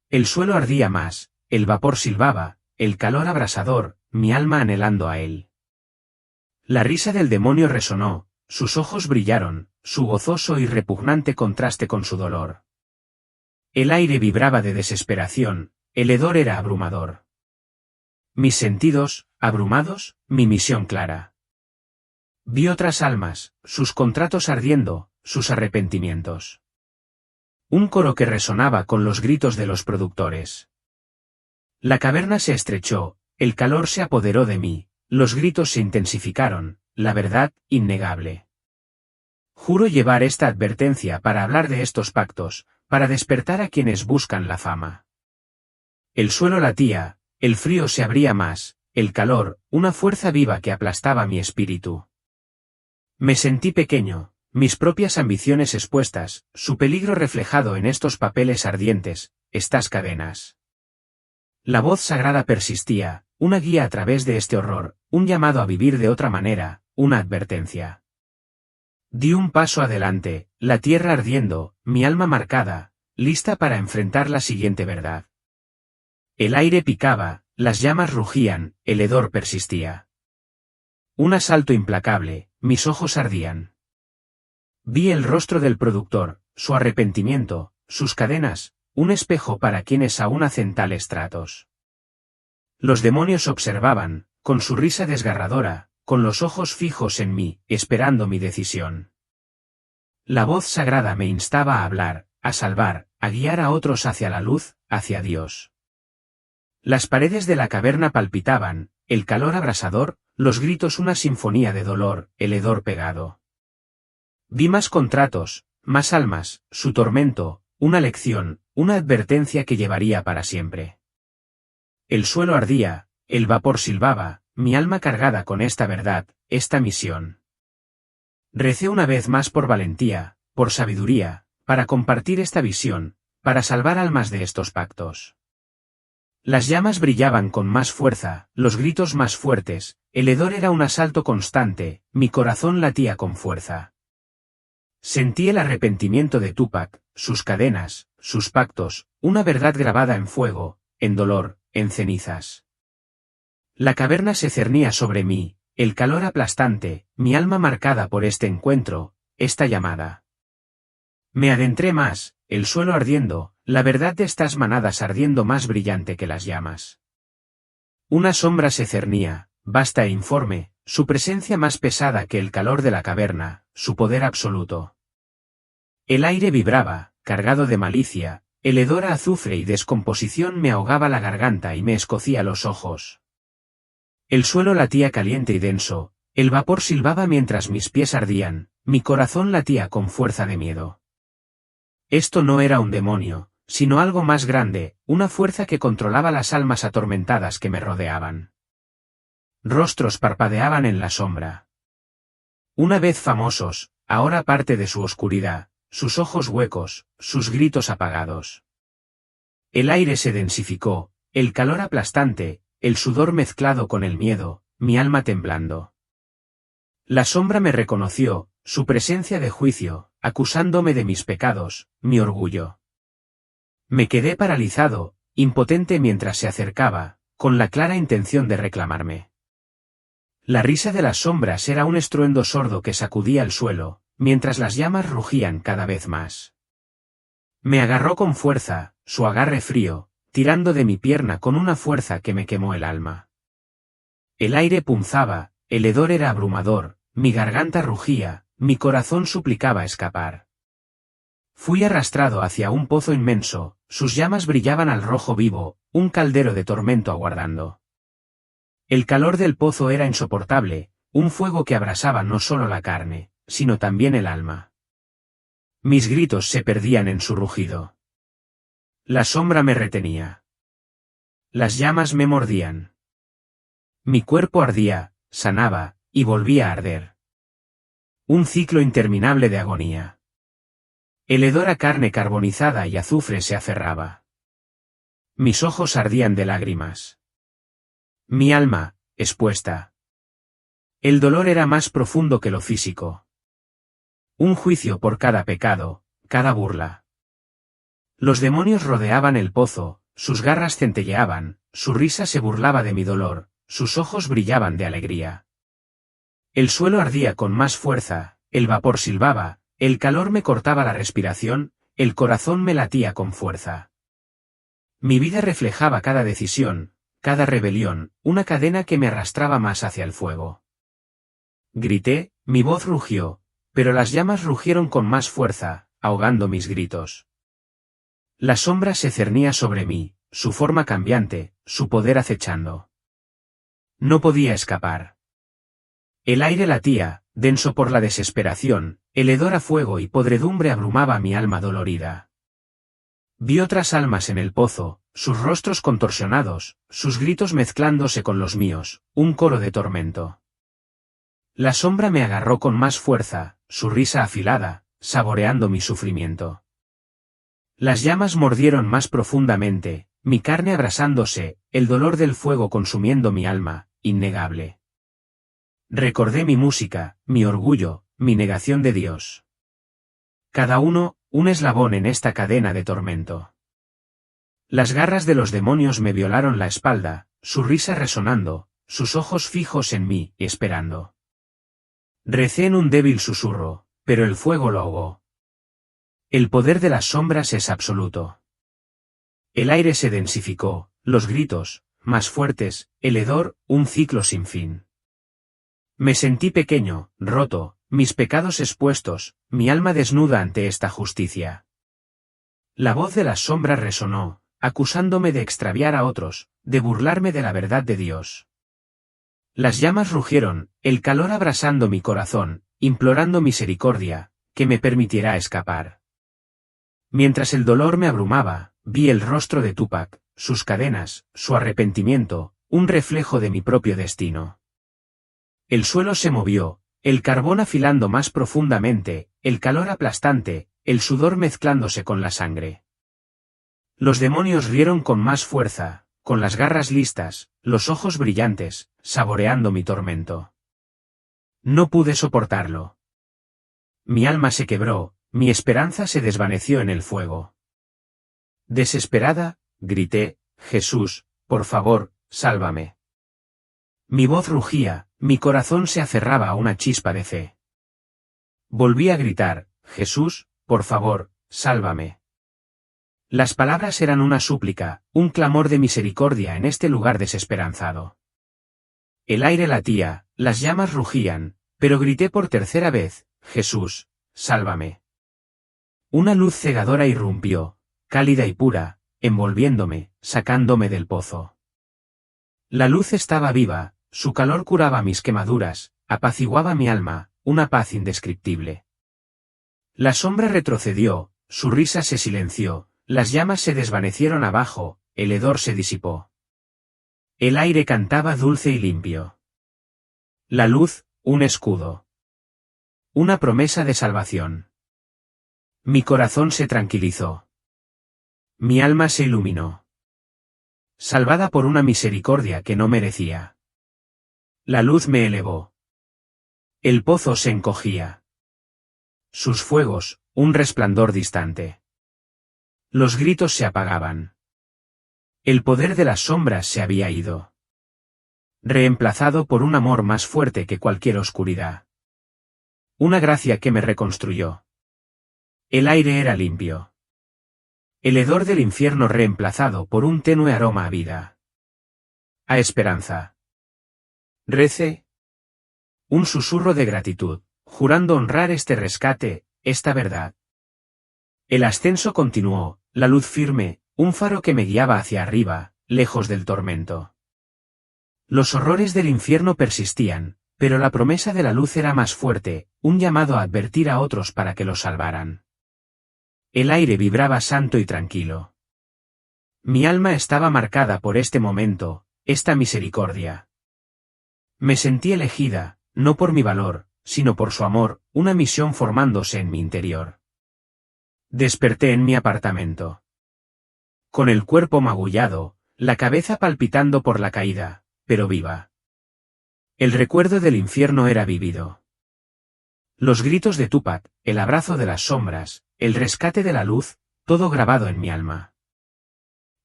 El suelo ardía más, el vapor silbaba, el calor abrasador, mi alma anhelando a él. La risa del demonio resonó, sus ojos brillaron, su gozoso y repugnante contraste con su dolor. El aire vibraba de desesperación, el hedor era abrumador. Mis sentidos, abrumados, mi misión clara. Vi otras almas, sus contratos ardiendo, sus arrepentimientos. Un coro que resonaba con los gritos de los productores. La caverna se estrechó, el calor se apoderó de mí, los gritos se intensificaron, la verdad, innegable. Juro llevar esta advertencia para hablar de estos pactos, para despertar a quienes buscan la fama. El suelo latía, el frío se abría más, el calor, una fuerza viva que aplastaba mi espíritu. Me sentí pequeño, mis propias ambiciones expuestas, su peligro reflejado en estos papeles ardientes, estas cadenas. La voz sagrada persistía, una guía a través de este horror, un llamado a vivir de otra manera, una advertencia. Di un paso adelante, la tierra ardiendo, mi alma marcada, lista para enfrentar la siguiente verdad. El aire picaba, Las llamas rugían, el hedor persistía. Un asalto implacable, mis ojos ardían. Vi el rostro del productor, su arrepentimiento, sus cadenas, un espejo para quienes aún hacen tales tratos. Los demonios observaban, con su risa desgarradora, con los ojos fijos en mí, esperando mi decisión. La voz sagrada me instaba a hablar, a salvar, a guiar a otros hacia la luz, hacia Dios. Las paredes de la caverna palpitaban, el calor abrasador, los gritos una sinfonía de dolor, el hedor pegado. Vi más contratos, más almas, su tormento, una lección, una advertencia que llevaría para siempre. El suelo ardía, el vapor silbaba, mi alma cargada con esta verdad, esta misión. Recé una vez más por valentía, por sabiduría, para compartir esta visión, para salvar almas de estos pactos. Las llamas brillaban con más fuerza, los gritos más fuertes, el hedor era un asalto constante, mi corazón latía con fuerza. Sentí el arrepentimiento de Tupac, sus cadenas, sus pactos, una verdad grabada en fuego, en dolor, en cenizas. La caverna se cernía sobre mí, el calor aplastante, mi alma marcada por este encuentro, esta llamada. Me adentré más, el suelo ardiendo, la verdad de estas manadas ardiendo más brillante que las llamas. Una sombra se cernía, vasta e informe, su presencia más pesada que el calor de la caverna, su poder absoluto. El aire vibraba, cargado de malicia, el hedor a azufre y descomposición me ahogaba la garganta y me escocía los ojos. El suelo latía caliente y denso, el vapor silbaba mientras mis pies ardían, mi corazón latía con fuerza de miedo. Esto no era un demonio, sino algo más grande, una fuerza que controlaba las almas atormentadas que me rodeaban. Rostros parpadeaban en la sombra. Una vez famosos, ahora parte de su oscuridad, sus ojos huecos, sus gritos apagados. El aire se densificó, el calor aplastante, el sudor mezclado con el miedo, mi alma temblando. La sombra me reconoció, su presencia de juicio, acusándome de mis pecados, mi orgullo. Me quedé paralizado, impotente mientras se acercaba, con la clara intención de reclamarme. La risa de las sombras era un estruendo sordo que sacudía el suelo, mientras las llamas rugían cada vez más. Me agarró con fuerza, su agarre frío, tirando de mi pierna con una fuerza que me quemó el alma. El aire punzaba, el hedor era abrumador, mi garganta rugía, mi corazón suplicaba escapar. Fui arrastrado hacia un pozo inmenso, sus llamas brillaban al rojo vivo, un caldero de tormento aguardando. El calor del pozo era insoportable, un fuego que abrasaba no solo la carne, sino también el alma. Mis gritos se perdían en su rugido. La sombra me retenía. Las llamas me mordían. Mi cuerpo ardía, sanaba, y volvía a arder. Un ciclo interminable de agonía. El hedor a carne carbonizada y azufre se aferraba. Mis ojos ardían de lágrimas. Mi alma, expuesta. El dolor era más profundo que lo físico. Un juicio por cada pecado, cada burla. Los demonios rodeaban el pozo, sus garras centelleaban, su risa se burlaba de mi dolor, sus ojos brillaban de alegría. El suelo ardía con más fuerza, el vapor silbaba, el calor me cortaba la respiración, el corazón me latía con fuerza. Mi vida reflejaba cada decisión, cada rebelión, una cadena que me arrastraba más hacia el fuego. Grité, mi voz rugió, pero las llamas rugieron con más fuerza, ahogando mis gritos. La sombra se cernía sobre mí, su forma cambiante, su poder acechando. No podía escapar. El aire latía, denso por la desesperación, el hedor a fuego y podredumbre abrumaba mi alma dolorida. Vi otras almas en el pozo, sus rostros contorsionados, sus gritos mezclándose con los míos, un coro de tormento. La sombra me agarró con más fuerza, su risa afilada, saboreando mi sufrimiento. Las llamas mordieron más profundamente, mi carne abrasándose, el dolor del fuego consumiendo mi alma, innegable. Recordé mi música, mi orgullo, mi negación de Dios. Cada uno, un eslabón en esta cadena de tormento. Las garras de los demonios me violaron la espalda, su risa resonando, sus ojos fijos en mí, esperando. Recé en un débil susurro, pero el fuego lo ahogó. El poder de las sombras es absoluto. El aire se densificó, los gritos, más fuertes, el hedor, un ciclo sin fin. Me sentí pequeño, roto, mis pecados expuestos, mi alma desnuda ante esta justicia. La voz de las sombras resonó, acusándome de extraviar a otros, de burlarme de la verdad de Dios. Las llamas rugieron, el calor abrasando mi corazón, implorando misericordia, que me permitiera escapar. Mientras el dolor me abrumaba, vi el rostro de Tupac, sus cadenas, su arrepentimiento, un reflejo de mi propio destino. El suelo se movió, el carbón afilando más profundamente, el calor aplastante, el sudor mezclándose con la sangre. Los demonios rieron con más fuerza, con las garras listas, los ojos brillantes, saboreando mi tormento. No pude soportarlo. Mi alma se quebró, mi esperanza se desvaneció en el fuego. Desesperada, grité, Jesús, por favor, sálvame. Mi voz rugía, mi corazón se aferraba a una chispa de fe. Volví a gritar, Jesús, por favor, sálvame. Las palabras eran una súplica, un clamor de misericordia en este lugar desesperanzado. El aire latía, las llamas rugían, pero grité por tercera vez, Jesús, sálvame. Una luz cegadora irrumpió, cálida y pura, envolviéndome, sacándome del pozo. La luz estaba viva, su calor curaba mis quemaduras, apaciguaba mi alma, una paz indescriptible. La sombra retrocedió, su risa se silenció, las llamas se desvanecieron abajo, el hedor se disipó. El aire cantaba dulce y limpio. La luz, un escudo. Una promesa de salvación. Mi corazón se tranquilizó. Mi alma se iluminó. Salvada por una misericordia que no merecía. La luz me elevó. El pozo se encogía. Sus fuegos, un resplandor distante. Los gritos se apagaban. El poder de las sombras se había ido. Reemplazado por un amor más fuerte que cualquier oscuridad. Una gracia que me reconstruyó. El aire era limpio. El hedor del infierno reemplazado por un tenue aroma a vida. A esperanza. Recé. Un susurro de gratitud, jurando honrar este rescate, esta verdad. El ascenso continuó, la luz firme, un faro que me guiaba hacia arriba, lejos del tormento. Los horrores del infierno persistían, pero la promesa de la luz era más fuerte, un llamado a advertir a otros para que los salvaran. El aire vibraba santo y tranquilo. Mi alma estaba marcada por este momento, esta misericordia. Me sentí elegida, no por mi valor, sino por su amor, una misión formándose en mi interior. Desperté en mi apartamento. Con el cuerpo magullado, la cabeza palpitando por la caída, pero viva. El recuerdo del infierno era vívido. Los gritos de Tupac, el abrazo de las sombras, el rescate de la luz, todo grabado en mi alma.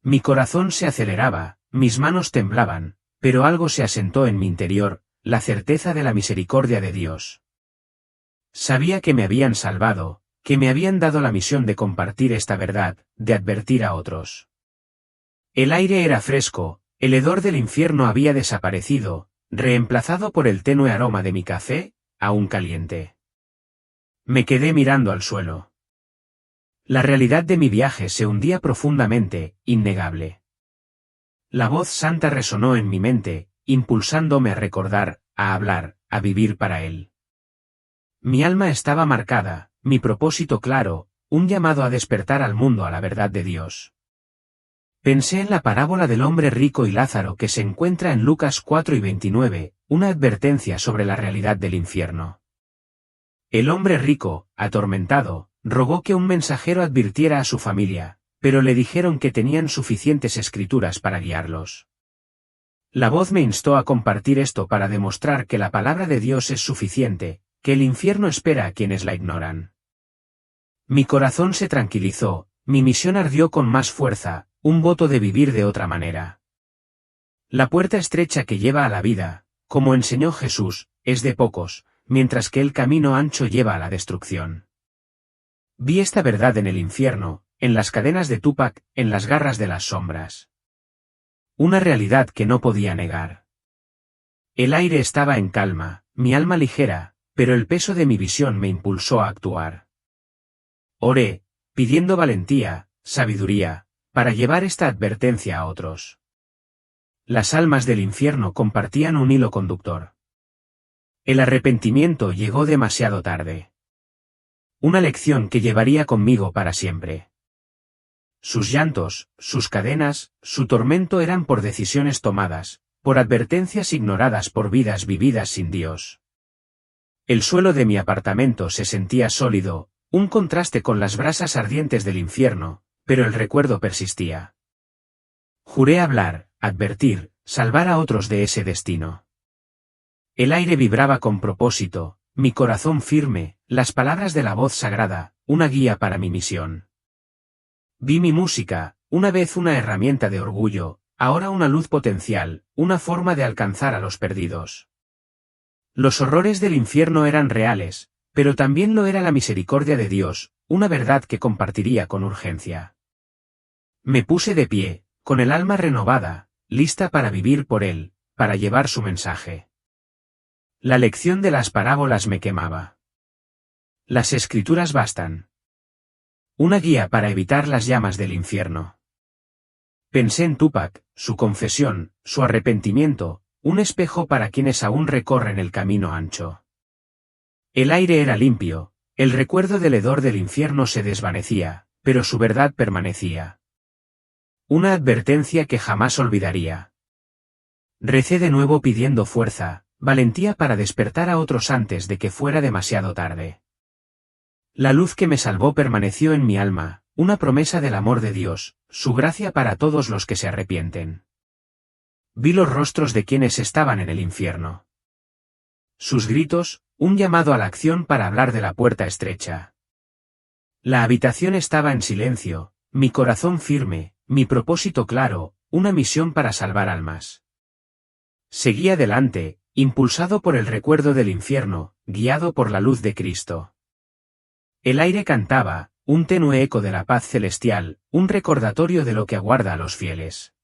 Mi corazón se aceleraba, mis manos temblaban, pero algo se asentó en mi interior, la certeza de la misericordia de Dios. Sabía que me habían salvado, que me habían dado la misión de compartir esta verdad, de advertir a otros. El aire era fresco, el hedor del infierno había desaparecido, reemplazado por el tenue aroma de mi café, aún caliente. Me quedé mirando al suelo. La realidad de mi viaje se hundía profundamente, innegable. La voz santa resonó en mi mente, impulsándome a recordar, a hablar, a vivir para Él. Mi alma estaba marcada, mi propósito claro, un llamado a despertar al mundo a la verdad de Dios. Pensé en la parábola del hombre rico y Lázaro que se encuentra en Lucas 4:29, una advertencia sobre la realidad del infierno. El hombre rico, atormentado, rogó que un mensajero advirtiera a su familia, pero le dijeron que tenían suficientes escrituras para guiarlos. La voz me instó a compartir esto para demostrar que la palabra de Dios es suficiente, que el infierno espera a quienes la ignoran. Mi corazón se tranquilizó, mi misión ardió con más fuerza, un voto de vivir de otra manera. La puerta estrecha que lleva a la vida, como enseñó Jesús, es de pocos, mientras que el camino ancho lleva a la destrucción. Vi esta verdad en el infierno, en las cadenas de Tupac, en las garras de las sombras. Una realidad que no podía negar. El aire estaba en calma, mi alma ligera, pero el peso de mi visión me impulsó a actuar. Oré, pidiendo valentía, sabiduría, para llevar esta advertencia a otros. Las almas del infierno compartían un hilo conductor. El arrepentimiento llegó demasiado tarde. Una lección que llevaría conmigo para siempre. Sus llantos, sus cadenas, su tormento eran por decisiones tomadas, por advertencias ignoradas, por vidas vividas sin Dios. El suelo de mi apartamento se sentía sólido, un contraste con las brasas ardientes del infierno, pero el recuerdo persistía. Juré hablar, advertir, salvar a otros de ese destino. El aire vibraba con propósito, mi corazón firme, las palabras de la voz sagrada, una guía para mi misión. Vi mi música, una vez una herramienta de orgullo, ahora una luz potencial, una forma de alcanzar a los perdidos. Los horrores del infierno eran reales, pero también lo era la misericordia de Dios, una verdad que compartiría con urgencia. Me puse de pie, con el alma renovada, lista para vivir por Él, para llevar su mensaje. La lección de las parábolas me quemaba. Las escrituras bastan. Una guía para evitar las llamas del infierno. Pensé en Tupac, su confesión, su arrepentimiento, un espejo para quienes aún recorren el camino ancho. El aire era limpio, el recuerdo del hedor del infierno se desvanecía, pero su verdad permanecía. Una advertencia que jamás olvidaría. Recé de nuevo pidiendo fuerza, valentía para despertar a otros antes de que fuera demasiado tarde. La luz que me salvó permaneció en mi alma, una promesa del amor de Dios, su gracia para todos los que se arrepienten. Vi los rostros de quienes estaban en el infierno. Sus gritos, un llamado a la acción para hablar de la puerta estrecha. La habitación estaba en silencio, mi corazón firme, mi propósito claro, una misión para salvar almas. Seguí adelante, impulsado por el recuerdo del infierno, guiado por la luz de Cristo. El aire cantaba, un tenue eco de la paz celestial, un recordatorio de lo que aguarda a los fieles.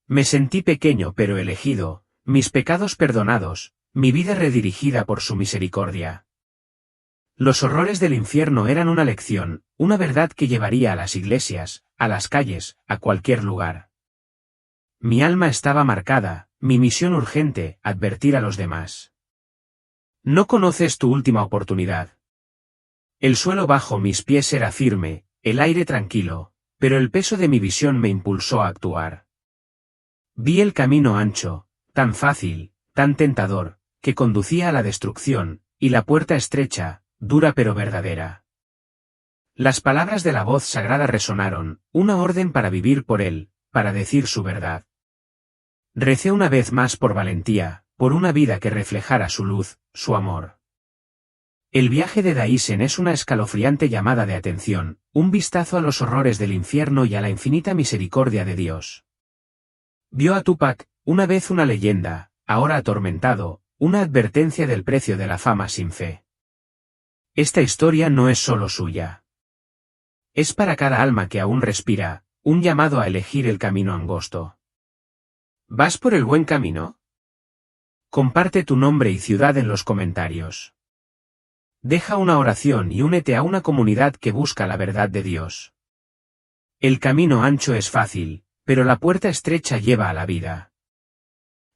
Me sentí pequeño pero elegido, mis pecados perdonados, mi vida redirigida por su misericordia. Los horrores del infierno eran una lección, una verdad que llevaría a las iglesias, a las calles, a cualquier lugar. Mi alma estaba marcada, mi misión urgente, advertir a los demás. No conoces tu última oportunidad. El suelo bajo mis pies era firme, el aire tranquilo, pero el peso de mi visión me impulsó a actuar. Vi el camino ancho, tan fácil, tan tentador, que conducía a la destrucción, y la puerta estrecha, dura pero verdadera. Las palabras de la voz sagrada resonaron, una orden para vivir por Él, para decir su verdad. Recé una vez más por valentía, por una vida que reflejara su luz, su amor. El viaje de Daisen es una escalofriante llamada de atención, un vistazo a los horrores del infierno y a la infinita misericordia de Dios. Vio a Tupac, una vez una leyenda, ahora atormentado, una advertencia del precio de la fama sin fe. Esta historia no es solo suya. Es para cada alma que aún respira, un llamado a elegir el camino angosto. ¿Vas por el buen camino? Comparte tu nombre y ciudad en los comentarios. Deja una oración y únete a una comunidad que busca la verdad de Dios. El camino ancho es fácil, pero la puerta estrecha lleva a la vida.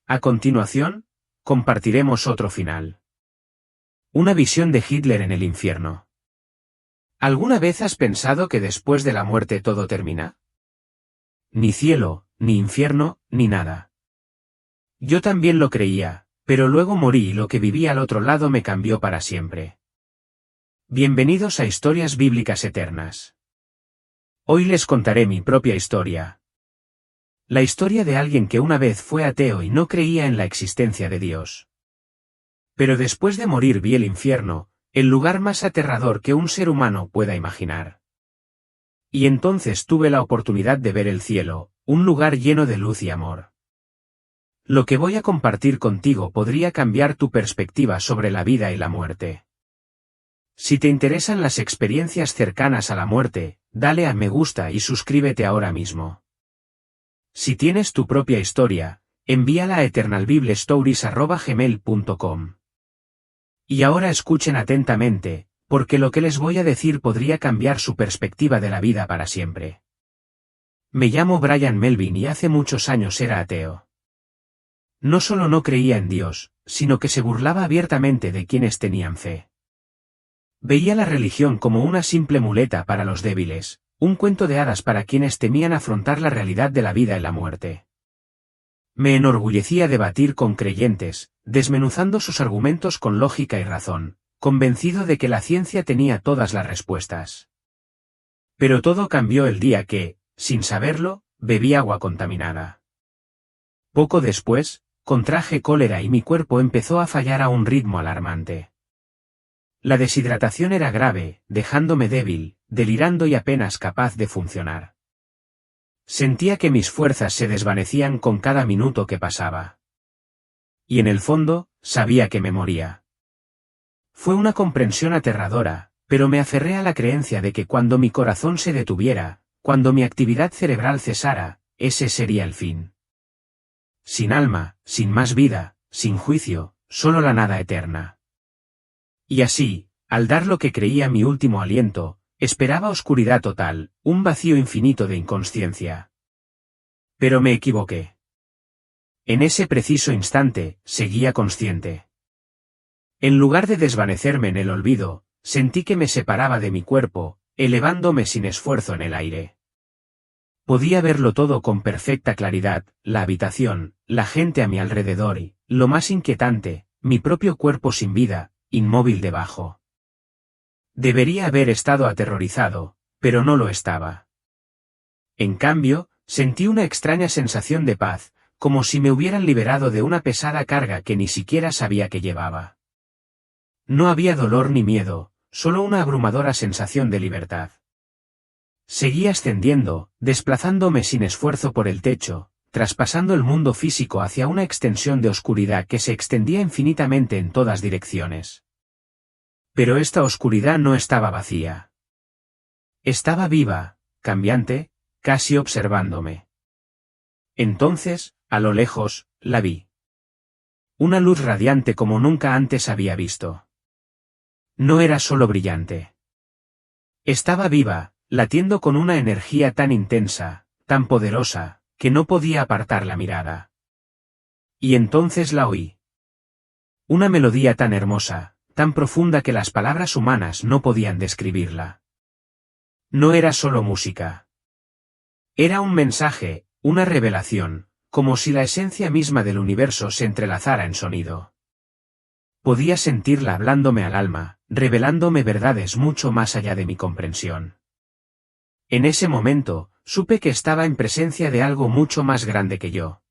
A continuación, compartiremos otro final. Una visión de Hitler en el infierno. ¿Alguna vez has pensado que después de la muerte todo termina? Ni cielo, ni infierno, ni nada. Yo también lo creía, pero luego morí y lo que viví al otro lado me cambió para siempre. Bienvenidos a Historias Bíblicas Eternas. Hoy les contaré mi propia historia. La historia de alguien que una vez fue ateo y no creía en la existencia de Dios. Pero después de morir vi el infierno, el lugar más aterrador que un ser humano pueda imaginar. Y entonces tuve la oportunidad de ver el cielo, un lugar lleno de luz y amor. Lo que voy a compartir contigo podría cambiar tu perspectiva sobre la vida y la muerte. Si te interesan las experiencias cercanas a la muerte, dale a me gusta y suscríbete ahora mismo. Si tienes tu propia historia, envíala a eternalbiblestories@gmail.com. Y ahora escuchen atentamente, porque lo que les voy a decir podría cambiar su perspectiva de la vida para siempre. Me llamo Brian Melvin y hace muchos años era ateo. No solo no creía en Dios, sino que se burlaba abiertamente de quienes tenían fe. Veía la religión como una simple muleta para los débiles, un cuento de hadas para quienes temían afrontar la realidad de la vida y la muerte. Me enorgullecía debatir con creyentes, desmenuzando sus argumentos con lógica y razón, convencido de que la ciencia tenía todas las respuestas. Pero todo cambió el día que, sin saberlo, bebí agua contaminada. Poco después, contraje cólera y mi cuerpo empezó a fallar a un ritmo alarmante. La deshidratación era grave, dejándome débil, delirando y apenas capaz de funcionar. Sentía que mis fuerzas se desvanecían con cada minuto que pasaba. Y en el fondo, sabía que me moría. Fue una comprensión aterradora, pero me aferré a la creencia de que cuando mi corazón se detuviera, cuando mi actividad cerebral cesara, ese sería el fin. Sin alma, sin más vida, sin juicio, solo la nada eterna. Y así, al dar lo que creía mi último aliento, esperaba oscuridad total, un vacío infinito de inconsciencia. Pero me equivoqué. En ese preciso instante, seguía consciente. En lugar de desvanecerme en el olvido, sentí que me separaba de mi cuerpo, elevándome sin esfuerzo en el aire. Podía verlo todo con perfecta claridad, la habitación, la gente a mi alrededor y, lo más inquietante, mi propio cuerpo sin vida, inmóvil debajo. Debería haber estado aterrorizado, pero no lo estaba. En cambio, sentí una extraña sensación de paz, como si me hubieran liberado de una pesada carga que ni siquiera sabía que llevaba. No había dolor ni miedo, solo una abrumadora sensación de libertad. Seguí ascendiendo, desplazándome sin esfuerzo por el techo, traspasando el mundo físico hacia una extensión de oscuridad que se extendía infinitamente en todas direcciones. Pero esta oscuridad no estaba vacía. Estaba viva, cambiante, casi observándome. Entonces, a lo lejos, la vi. Una luz radiante como nunca antes había visto. No era solo brillante. Estaba viva, latiendo con una energía tan intensa, tan poderosa, que no podía apartar la mirada. Y entonces la oí. Una melodía tan hermosa, tan profunda que las palabras humanas no podían describirla. No era solo música. Era un mensaje, una revelación, como si la esencia misma del universo se entrelazara en sonido. Podía sentirla hablándome al alma, revelándome verdades mucho más allá de mi comprensión. En ese momento, supe que estaba en presencia de algo mucho más grande que yo.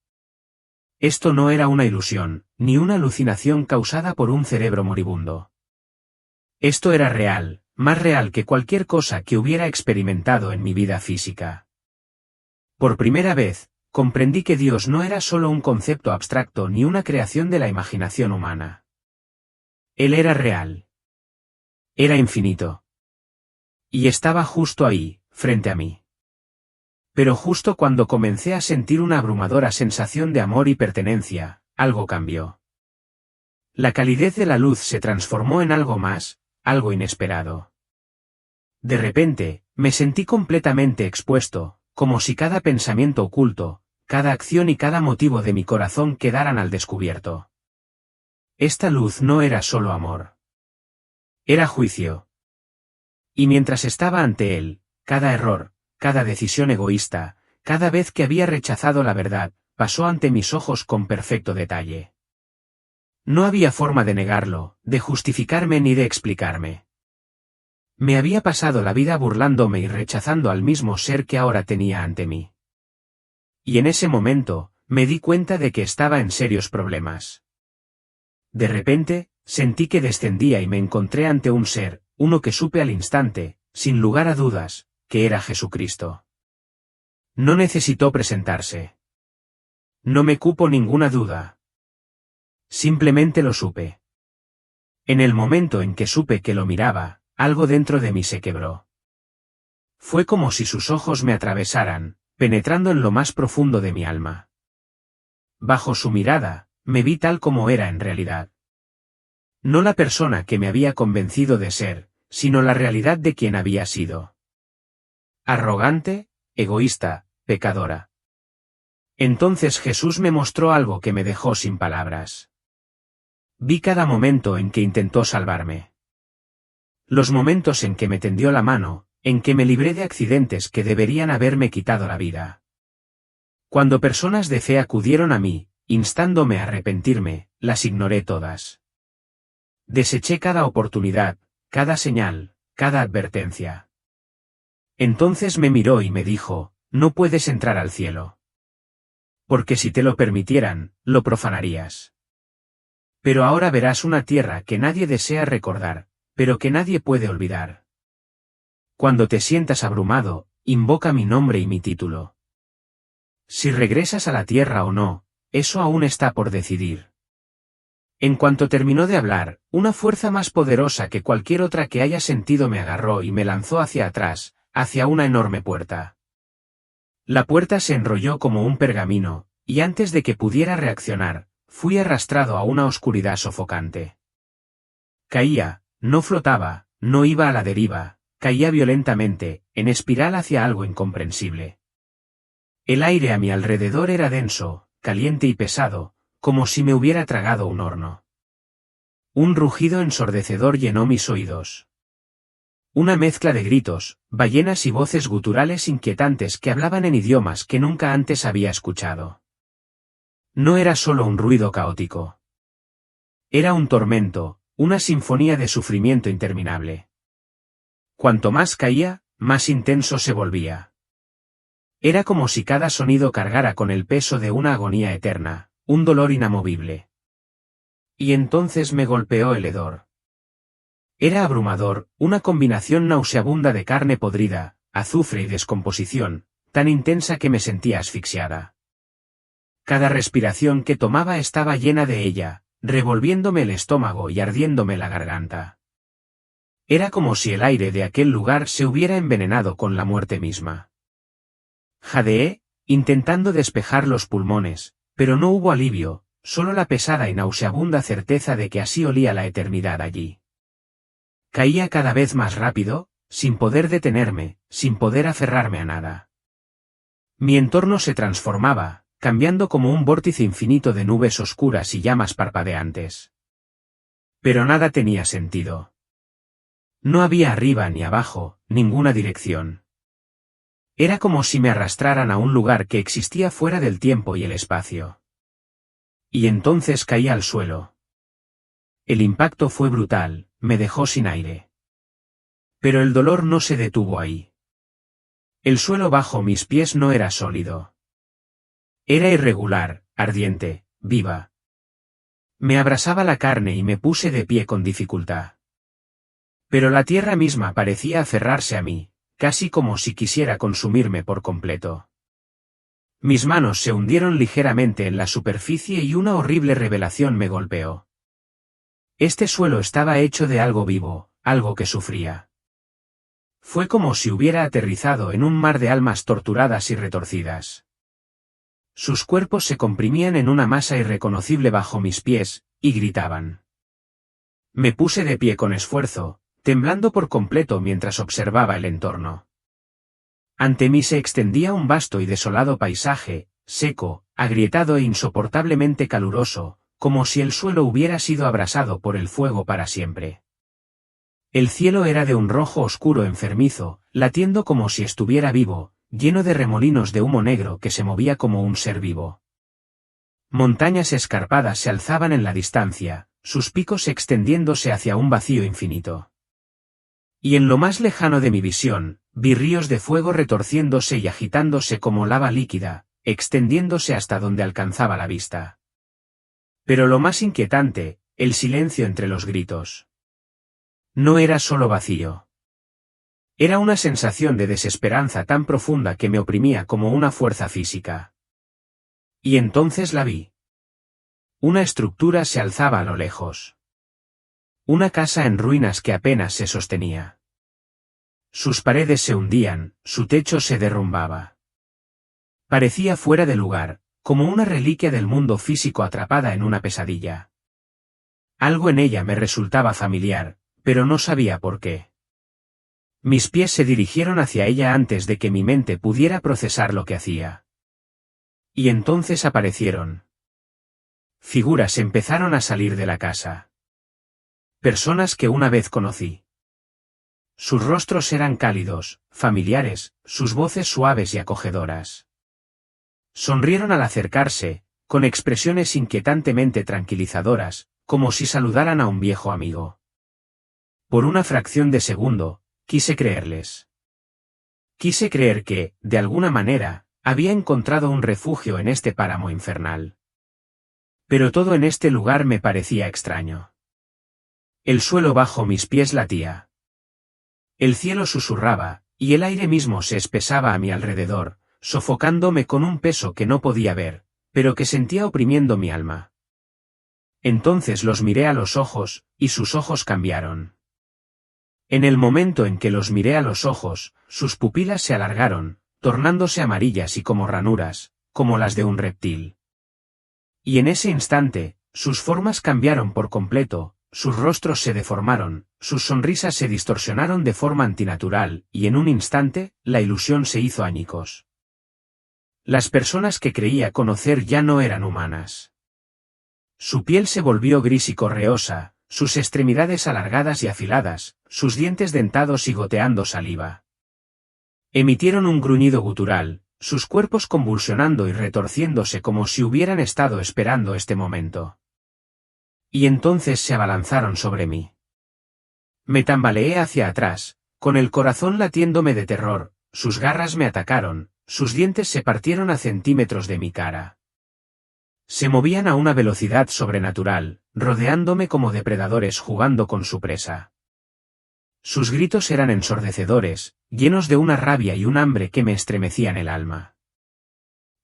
Esto no era una ilusión, ni una alucinación causada por un cerebro moribundo. Esto era real, más real que cualquier cosa que hubiera experimentado en mi vida física. Por primera vez, comprendí que Dios no era solo un concepto abstracto ni una creación de la imaginación humana. Él era real. Era infinito. Y estaba justo ahí, frente a mí. Pero justo cuando comencé a sentir una abrumadora sensación de amor y pertenencia, algo cambió. La calidez de la luz se transformó en algo más, algo inesperado. De repente, me sentí completamente expuesto, como si cada pensamiento oculto, cada acción y cada motivo de mi corazón quedaran al descubierto. Esta luz no era solo amor. Era juicio. Y mientras estaba ante él, cada error, cada decisión egoísta, cada vez que había rechazado la verdad, pasó ante mis ojos con perfecto detalle. No había forma de negarlo, de justificarme ni de explicarme. Me había pasado la vida burlándome y rechazando al mismo ser que ahora tenía ante mí. Y en ese momento, me di cuenta de que estaba en serios problemas. De repente, sentí que descendía y me encontré ante un ser, uno que supe al instante, sin lugar a dudas, que era Jesucristo. No necesitó presentarse. No me cupo ninguna duda. Simplemente lo supe. En el momento en que supe que lo miraba, algo dentro de mí se quebró. Fue como si sus ojos me atravesaran, penetrando en lo más profundo de mi alma. Bajo su mirada, me vi tal como era en realidad. No la persona que me había convencido de ser, sino la realidad de quien había sido. Arrogante, egoísta, pecadora. Entonces Jesús me mostró algo que me dejó sin palabras. Vi cada momento en que intentó salvarme. Los momentos en que me tendió la mano, en que me libré de accidentes que deberían haberme quitado la vida. Cuando personas de fe acudieron a mí, instándome a arrepentirme, las ignoré todas. Deseché cada oportunidad, cada señal, cada advertencia. Entonces me miró y me dijo, no puedes entrar al cielo. Porque si te lo permitieran, lo profanarías. Pero ahora verás una tierra que nadie desea recordar, pero que nadie puede olvidar. Cuando te sientas abrumado, invoca mi nombre y mi título. Si regresas a la tierra o no, eso aún está por decidir. En cuanto terminó de hablar, una fuerza más poderosa que cualquier otra que haya sentido me agarró y me lanzó hacia atrás, hacia una enorme puerta. La puerta se enrolló como un pergamino, y antes de que pudiera reaccionar, fui arrastrado a una oscuridad sofocante. Caía, no flotaba, no iba a la deriva, caía violentamente, en espiral hacia algo incomprensible. El aire a mi alrededor era denso, caliente y pesado, como si me hubiera tragado un horno. Un rugido ensordecedor llenó mis oídos. Una mezcla de gritos, ballenas y voces guturales inquietantes que hablaban en idiomas que nunca antes había escuchado. No era solo un ruido caótico. Era un tormento, una sinfonía de sufrimiento interminable. Cuanto más caía, más intenso se volvía. Era como si cada sonido cargara con el peso de una agonía eterna, un dolor inamovible. Y entonces me golpeó el hedor. Era abrumador, una combinación nauseabunda de carne podrida, azufre y descomposición, tan intensa que me sentía asfixiada. Cada respiración que tomaba estaba llena de ella, revolviéndome el estómago y ardiéndome la garganta. Era como si el aire de aquel lugar se hubiera envenenado con la muerte misma. Jadeé, intentando despejar los pulmones, pero no hubo alivio, solo la pesada y nauseabunda certeza de que así olía la eternidad allí. Caía cada vez más rápido, sin poder detenerme, sin poder aferrarme a nada. Mi entorno se transformaba, cambiando como un vórtice infinito de nubes oscuras y llamas parpadeantes. Pero nada tenía sentido. No había arriba ni abajo, ninguna dirección. Era como si me arrastraran a un lugar que existía fuera del tiempo y el espacio. Y entonces caí al suelo. El impacto fue brutal, me dejó sin aire. Pero el dolor no se detuvo ahí. El suelo bajo mis pies no era sólido. Era irregular, ardiente, viva. Me abrasaba la carne y me puse de pie con dificultad. Pero la tierra misma parecía aferrarse a mí, casi como si quisiera consumirme por completo. Mis manos se hundieron ligeramente en la superficie y una horrible revelación me golpeó. Este suelo estaba hecho de algo vivo, algo que sufría. Fue como si hubiera aterrizado en un mar de almas torturadas y retorcidas. Sus cuerpos se comprimían en una masa irreconocible bajo mis pies, y gritaban. Me puse de pie con esfuerzo, temblando por completo mientras observaba el entorno. Ante mí se extendía un vasto y desolado paisaje, seco, agrietado e insoportablemente caluroso, como si el suelo hubiera sido abrasado por el fuego para siempre. El cielo era de un rojo oscuro enfermizo, latiendo como si estuviera vivo, lleno de remolinos de humo negro que se movía como un ser vivo. Montañas escarpadas se alzaban en la distancia, sus picos extendiéndose hacia un vacío infinito. Y en lo más lejano de mi visión, vi ríos de fuego retorciéndose y agitándose como lava líquida, extendiéndose hasta donde alcanzaba la vista. Pero lo más inquietante, el silencio entre los gritos. No era solo vacío. Era una sensación de desesperanza tan profunda que me oprimía como una fuerza física. Y entonces la vi. Una estructura se alzaba a lo lejos. Una casa en ruinas que apenas se sostenía. Sus paredes se hundían, su techo se derrumbaba. Parecía fuera de lugar, como una reliquia del mundo físico atrapada en una pesadilla. Algo en ella me resultaba familiar, pero no sabía por qué. Mis pies se dirigieron hacia ella antes de que mi mente pudiera procesar lo que hacía. Y entonces aparecieron. Figuras empezaron a salir de la casa. Personas que una vez conocí. Sus rostros eran cálidos, familiares, sus voces suaves y acogedoras. Sonrieron al acercarse, con expresiones inquietantemente tranquilizadoras, como si saludaran a un viejo amigo. Por una fracción de segundo, quise creerles. Quise creer que, de alguna manera, había encontrado un refugio en este páramo infernal. Pero todo en este lugar me parecía extraño. El suelo bajo mis pies latía. El cielo susurraba, y el aire mismo se espesaba a mi alrededor, sofocándome con un peso que no podía ver, pero que sentía oprimiendo mi alma. Entonces los miré a los ojos, y sus ojos cambiaron. En el momento en que los miré a los ojos, sus pupilas se alargaron, tornándose amarillas y como ranuras, como las de un reptil. Y en ese instante, sus formas cambiaron por completo, sus rostros se deformaron, sus sonrisas se distorsionaron de forma antinatural, y en un instante, la ilusión se hizo añicos. Las personas que creía conocer ya no eran humanas. Su piel se volvió gris y correosa, sus extremidades alargadas y afiladas, sus dientes dentados y goteando saliva. Emitieron un gruñido gutural, sus cuerpos convulsionando y retorciéndose como si hubieran estado esperando este momento. Y entonces se abalanzaron sobre mí. Me tambaleé hacia atrás, con el corazón latiéndome de terror, sus garras me atacaron, sus dientes se partieron a centímetros de mi cara. Se movían a una velocidad sobrenatural, rodeándome como depredadores jugando con su presa. Sus gritos eran ensordecedores, llenos de una rabia y un hambre que me estremecían el alma.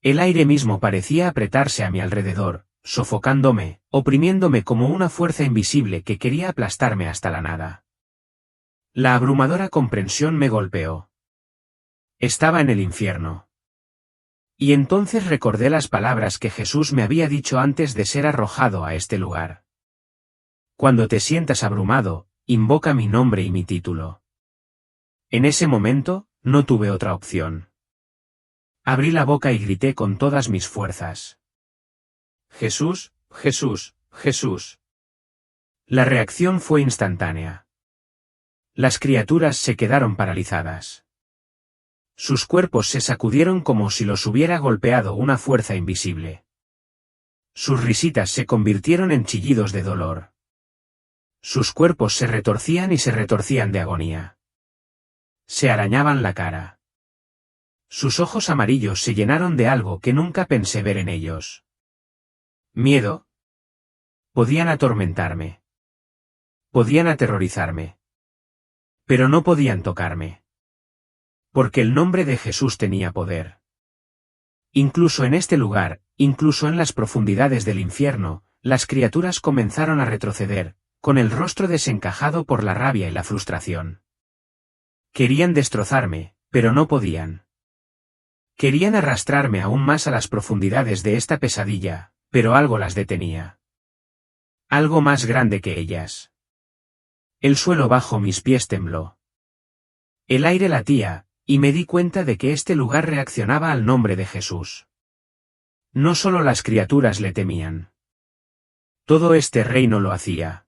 El aire mismo parecía apretarse a mi alrededor, sofocándome, oprimiéndome como una fuerza invisible que quería aplastarme hasta la nada. La abrumadora comprensión me golpeó. Estaba en el infierno. Y entonces recordé las palabras que Jesús me había dicho antes de ser arrojado a este lugar. Cuando te sientas abrumado, invoca mi nombre y mi título. En ese momento, no tuve otra opción. Abrí la boca y grité con todas mis fuerzas. Jesús, Jesús, Jesús. La reacción fue instantánea. Las criaturas se quedaron paralizadas. Sus cuerpos se sacudieron como si los hubiera golpeado una fuerza invisible. Sus risitas se convirtieron en chillidos de dolor. Sus cuerpos se retorcían y se retorcían de agonía. Se arañaban la cara. Sus ojos amarillos se llenaron de algo que nunca pensé ver en ellos. Miedo. Podían atormentarme. Podían aterrorizarme. Pero no podían tocarme. Porque el nombre de Jesús tenía poder. Incluso en este lugar, incluso en las profundidades del infierno, las criaturas comenzaron a retroceder, con el rostro desencajado por la rabia y la frustración. Querían destrozarme, pero no podían. Querían arrastrarme aún más a las profundidades de esta pesadilla, pero algo las detenía. Algo más grande que ellas. El suelo bajo mis pies tembló. El aire latía, y me di cuenta de que este lugar reaccionaba al nombre de Jesús. No solo las criaturas le temían. Todo este reino lo hacía.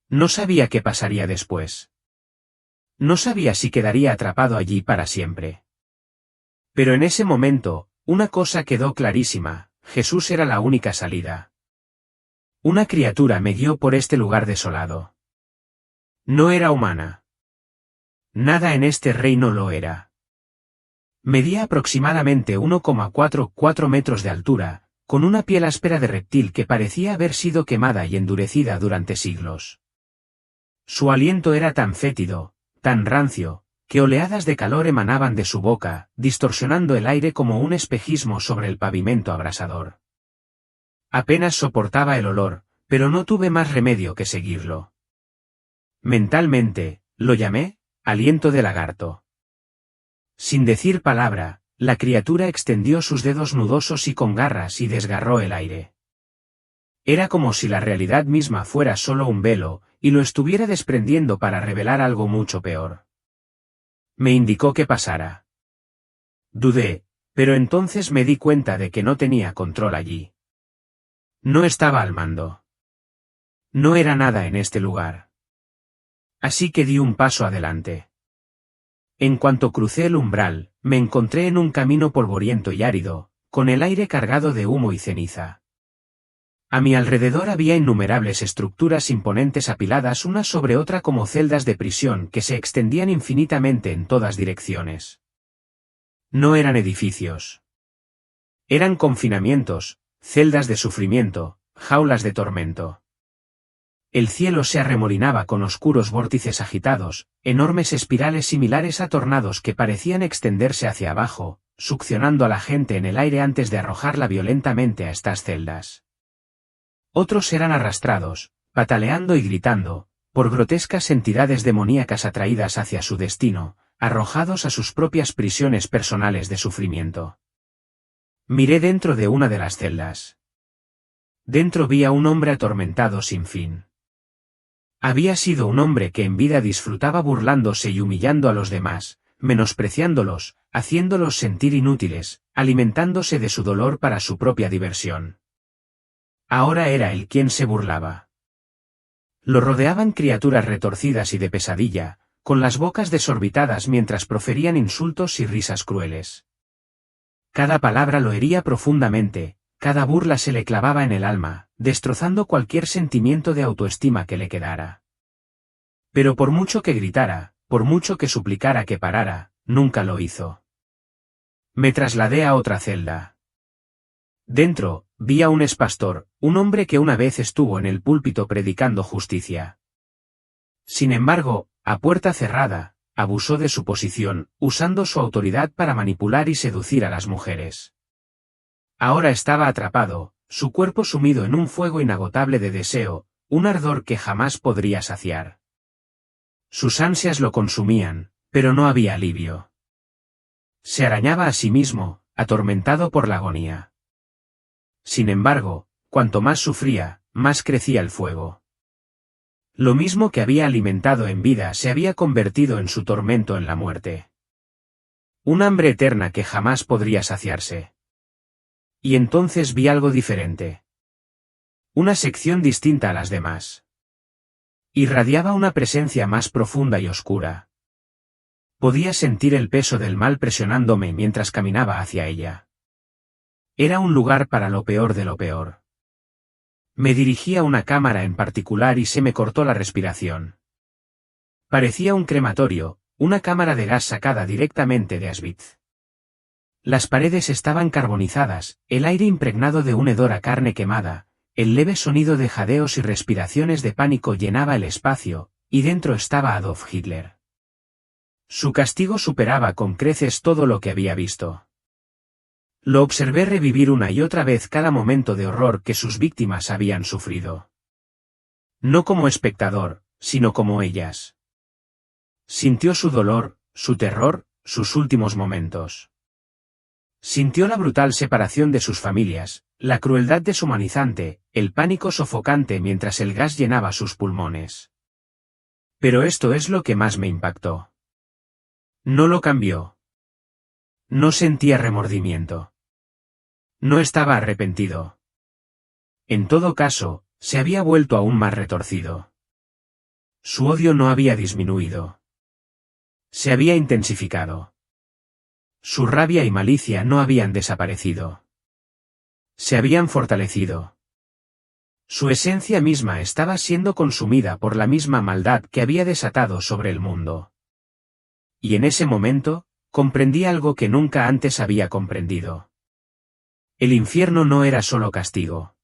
No sabía qué pasaría después. No sabía si quedaría atrapado allí para siempre. Pero en ese momento, una cosa quedó clarísima: Jesús era la única salida. Una criatura me guió por este lugar desolado. No era humana. Nada en este reino lo era. Medía aproximadamente 1,44 metros de altura, con una piel áspera de reptil que parecía haber sido quemada y endurecida durante siglos. Su aliento era tan fétido, tan rancio, que oleadas de calor emanaban de su boca, distorsionando el aire como un espejismo sobre el pavimento abrasador. Apenas soportaba el olor, pero no tuve más remedio que seguirlo. Mentalmente, lo llamé, aliento de lagarto. Sin decir palabra, la criatura extendió sus dedos nudosos y con garras y desgarró el aire. Era como si la realidad misma fuera solo un velo, y lo estuviera desprendiendo para revelar algo mucho peor. Me indicó que pasara. Dudé, pero entonces me di cuenta de que no tenía control allí. No estaba al mando. No era nada en este lugar. Así que di un paso adelante. En cuanto crucé el umbral, me encontré en un camino polvoriento y árido, con el aire cargado de humo y ceniza. A mi alrededor había innumerables estructuras imponentes apiladas una sobre otra como celdas de prisión que se extendían infinitamente en todas direcciones. No eran edificios. Eran confinamientos, celdas de sufrimiento, jaulas de tormento. El cielo se arremolinaba con oscuros vórtices agitados, enormes espirales similares a tornados que parecían extenderse hacia abajo, succionando a la gente en el aire antes de arrojarla violentamente a estas celdas. Otros eran arrastrados, pataleando y gritando, por grotescas entidades demoníacas atraídas hacia su destino, arrojados a sus propias prisiones personales de sufrimiento. Miré dentro de una de las celdas. Dentro vi a un hombre atormentado sin fin. Había sido un hombre que en vida disfrutaba burlándose y humillando a los demás, menospreciándolos, haciéndolos sentir inútiles, alimentándose de su dolor para su propia diversión. Ahora era él quien se burlaba. Lo rodeaban criaturas retorcidas y de pesadilla, con las bocas desorbitadas mientras proferían insultos y risas crueles. Cada palabra lo hería profundamente, cada burla se le clavaba en el alma, destrozando cualquier sentimiento de autoestima que le quedara. Pero por mucho que gritara, por mucho que suplicara que parara, nunca lo hizo. Me trasladé a otra celda. Dentro, vi a un expastor, un hombre que una vez estuvo en el púlpito predicando justicia. Sin embargo, a puerta cerrada, abusó de su posición, usando su autoridad para manipular y seducir a las mujeres. Ahora estaba atrapado, su cuerpo sumido en un fuego inagotable de deseo, un ardor que jamás podría saciar. Sus ansias lo consumían, pero no había alivio. Se arañaba a sí mismo, atormentado por la agonía. Sin embargo, cuanto más sufría, más crecía el fuego. Lo mismo que había alimentado en vida se había convertido en su tormento en la muerte. Un hambre eterna que jamás podría saciarse. Y entonces vi algo diferente. Una sección distinta a las demás. Irradiaba una presencia más profunda y oscura. Podía sentir el peso del mal presionándome mientras caminaba hacia ella. Era un lugar para lo peor de lo peor. Me dirigí a una cámara en particular y se me cortó la respiración. Parecía un crematorio, una cámara de gas sacada directamente de Auschwitz. Las paredes estaban carbonizadas, el aire impregnado de un hedor a carne quemada, el leve sonido de jadeos y respiraciones de pánico llenaba el espacio, y dentro estaba Adolf Hitler. Su castigo superaba con creces todo lo que había visto. Lo observé revivir una y otra vez cada momento de horror que sus víctimas habían sufrido. No como espectador, sino como ellas. Sintió su dolor, su terror, sus últimos momentos. Sintió la brutal separación de sus familias, la crueldad deshumanizante, el pánico sofocante mientras el gas llenaba sus pulmones. Pero esto es lo que más me impactó. No lo cambió. No sentía remordimiento. No estaba arrepentido. En todo caso, se había vuelto aún más retorcido. Su odio no había disminuido. Se había intensificado. Su rabia y malicia no habían desaparecido. Se habían fortalecido. Su esencia misma estaba siendo consumida por la misma maldad que había desatado sobre el mundo. Y en ese momento, comprendí algo que nunca antes había comprendido. El infierno no era solo castigo.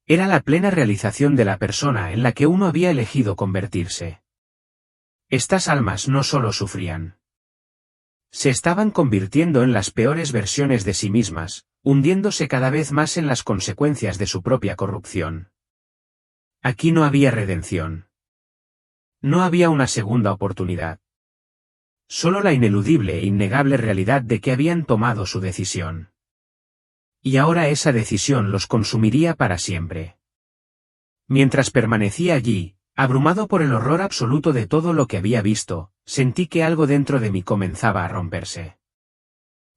Era la plena realización de la persona en la que uno había elegido convertirse. Estas almas no solo sufrían. Se estaban convirtiendo en las peores versiones de sí mismas, hundiéndose cada vez más en las consecuencias de su propia corrupción. Aquí no había redención. No había una segunda oportunidad. Solo la ineludible e innegable realidad de que habían tomado su decisión. Y ahora esa decisión los consumiría para siempre. Mientras permanecía allí, abrumado por el horror absoluto de todo lo que había visto, sentí que algo dentro de mí comenzaba a romperse.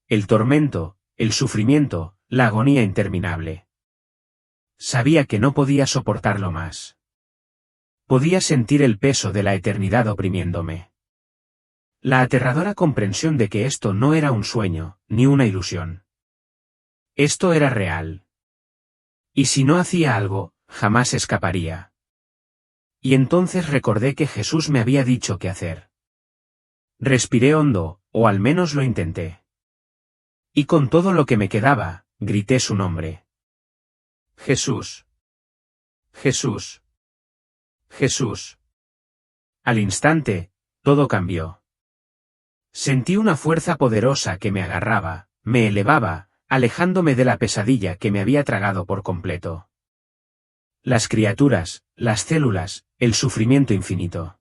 El tormento, el sufrimiento, la agonía interminable. Sabía que no podía soportarlo más. Podía sentir el peso de la eternidad oprimiéndome. La aterradora comprensión de que esto no era un sueño, ni una ilusión. Esto era real. Y si no hacía algo, jamás escaparía. Y entonces recordé que Jesús me había dicho qué hacer. Respiré hondo, o al menos lo intenté. Y con todo lo que me quedaba, grité su nombre. Jesús. Jesús. Jesús. Al instante, todo cambió. Sentí una fuerza poderosa que me agarraba, me elevaba, alejándome de la pesadilla que me había tragado por completo. Las criaturas, las células, el sufrimiento infinito.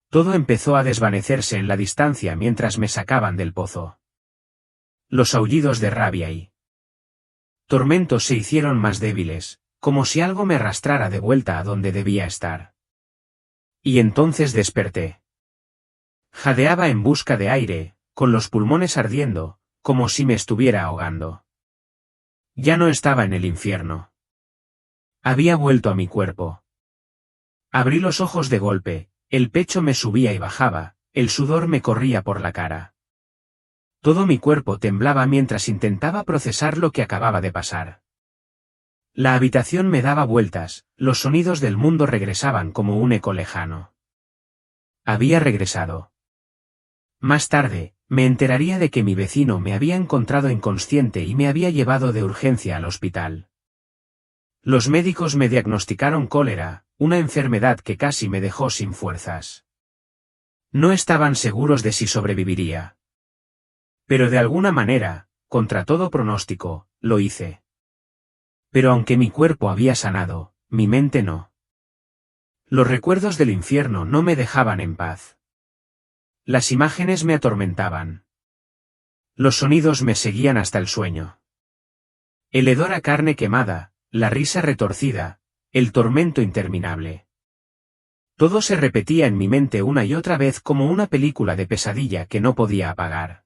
Todo empezó a desvanecerse en la distancia mientras me sacaban del pozo. Los aullidos de rabia y tormento se hicieron más débiles, como si algo me arrastrara de vuelta a donde debía estar. Y entonces desperté. Jadeaba en busca de aire, con los pulmones ardiendo, como si me estuviera ahogando. Ya no estaba en el infierno. Había vuelto a mi cuerpo. Abrí los ojos de golpe, el pecho me subía y bajaba, el sudor me corría por la cara. Todo mi cuerpo temblaba mientras intentaba procesar lo que acababa de pasar. La habitación me daba vueltas, los sonidos del mundo regresaban como un eco lejano. Había regresado. Más tarde, me enteraría de que mi vecino me había encontrado inconsciente y me había llevado de urgencia al hospital. Los médicos me diagnosticaron cólera, una enfermedad que casi me dejó sin fuerzas. No estaban seguros de si sobreviviría. Pero de alguna manera, contra todo pronóstico, lo hice. Pero aunque mi cuerpo había sanado, mi mente no. Los recuerdos del infierno no me dejaban en paz. Las imágenes me atormentaban. Los sonidos me seguían hasta el sueño. El hedor a carne quemada, la risa retorcida, el tormento interminable. Todo se repetía en mi mente una y otra vez como una película de pesadilla que no podía apagar.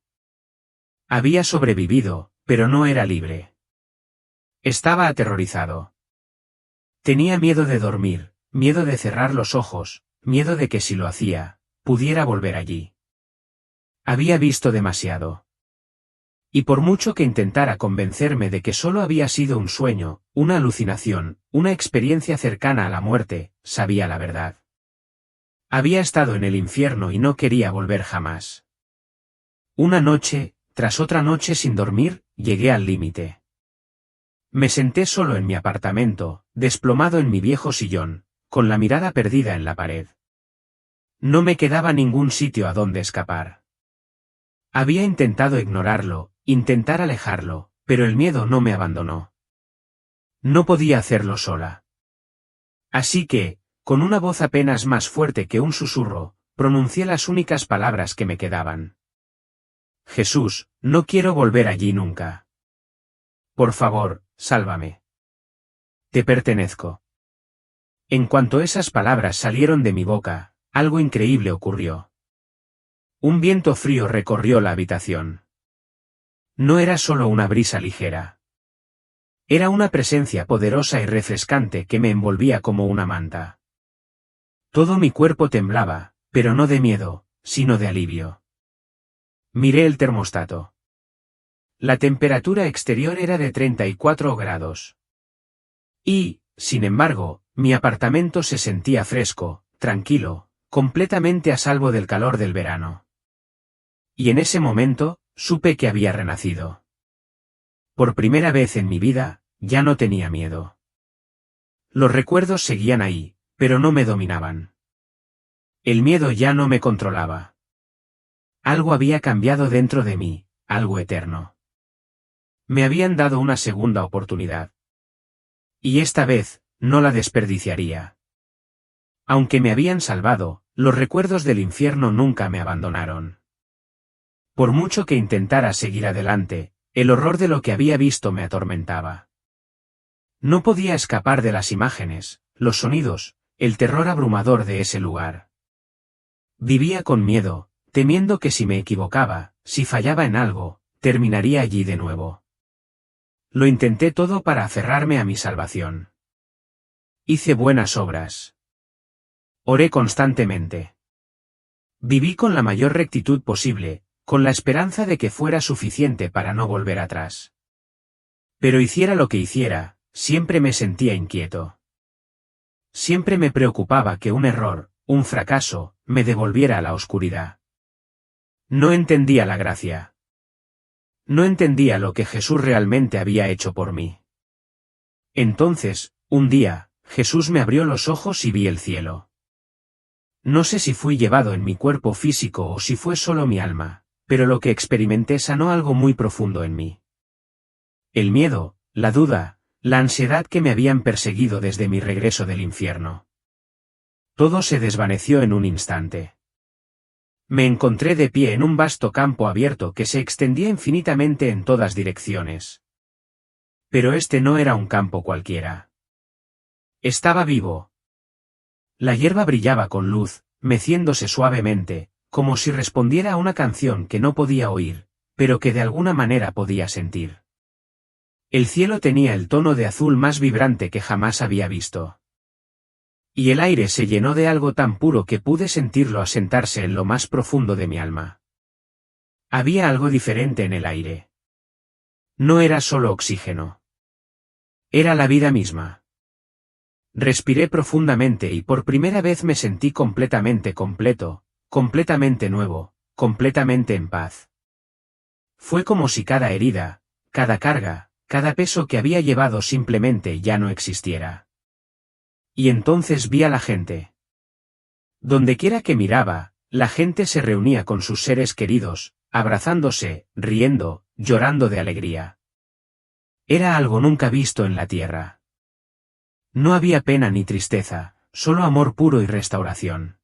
Había sobrevivido, pero no era libre. Estaba aterrorizado. Tenía miedo de dormir, miedo de cerrar los ojos, miedo de que si lo hacía, pudiera volver allí. Había visto demasiado. Y por mucho que intentara convencerme de que solo había sido un sueño, una alucinación, una experiencia cercana a la muerte, sabía la verdad. Había estado en el infierno y no quería volver jamás. Una noche, tras otra noche sin dormir, llegué al límite. Me senté solo en mi apartamento, desplomado en mi viejo sillón, con la mirada perdida en la pared. No me quedaba ningún sitio a donde escapar. Había intentado ignorarlo, intentar alejarlo, pero el miedo no me abandonó. No podía hacerlo sola. Así que, con una voz apenas más fuerte que un susurro, pronuncié las únicas palabras que me quedaban. Jesús, no quiero volver allí nunca. Por favor, sálvame. Te pertenezco. En cuanto esas palabras salieron de mi boca, algo increíble ocurrió. Un viento frío recorrió la habitación. No era solo una brisa ligera. Era una presencia poderosa y refrescante que me envolvía como una manta. Todo mi cuerpo temblaba, pero no de miedo, sino de alivio. Miré el termostato. La temperatura exterior era de 34 grados. Y, sin embargo, mi apartamento se sentía fresco, tranquilo, completamente a salvo del calor del verano. Y en ese momento, supe que había renacido. Por primera vez en mi vida, ya no tenía miedo. Los recuerdos seguían ahí, pero no me dominaban. El miedo ya no me controlaba. Algo había cambiado dentro de mí, algo eterno. Me habían dado una segunda oportunidad. Y esta vez, no la desperdiciaría. Aunque me habían salvado, los recuerdos del infierno nunca me abandonaron. Por mucho que intentara seguir adelante, el horror de lo que había visto me atormentaba. No podía escapar de las imágenes, los sonidos, el terror abrumador de ese lugar. Vivía con miedo, temiendo que si me equivocaba, si fallaba en algo, terminaría allí de nuevo. Lo intenté todo para aferrarme a mi salvación. Hice buenas obras. Oré constantemente. Viví con la mayor rectitud posible, con la esperanza de que fuera suficiente para no volver atrás. Pero hiciera lo que hiciera, siempre me sentía inquieto. Siempre me preocupaba que un error, un fracaso, me devolviera a la oscuridad. No entendía la gracia. No entendía lo que Jesús realmente había hecho por mí. Entonces, un día, Jesús me abrió los ojos y vi el cielo. No sé si fui llevado en mi cuerpo físico o si fue solo mi alma, pero lo que experimenté sanó algo muy profundo en mí. El miedo, la duda, la ansiedad que me habían perseguido desde mi regreso del infierno. Todo se desvaneció en un instante. Me encontré de pie en un vasto campo abierto que se extendía infinitamente en todas direcciones. Pero este no era un campo cualquiera. Estaba vivo. La hierba brillaba con luz, meciéndose suavemente, como si respondiera a una canción que no podía oír, pero que de alguna manera podía sentir. El cielo tenía el tono de azul más vibrante que jamás había visto. Y el aire se llenó de algo tan puro que pude sentirlo asentarse en lo más profundo de mi alma. Había algo diferente en el aire. No era solo oxígeno. Era la vida misma. Respiré profundamente y por primera vez me sentí completamente completo, completamente nuevo, completamente en paz. Fue como si cada herida, cada carga, cada peso que había llevado simplemente ya no existiera. Y entonces vi a la gente. Dondequiera que miraba, la gente se reunía con sus seres queridos, abrazándose, riendo, llorando de alegría. Era algo nunca visto en la tierra. No había pena ni tristeza, solo amor puro y restauración.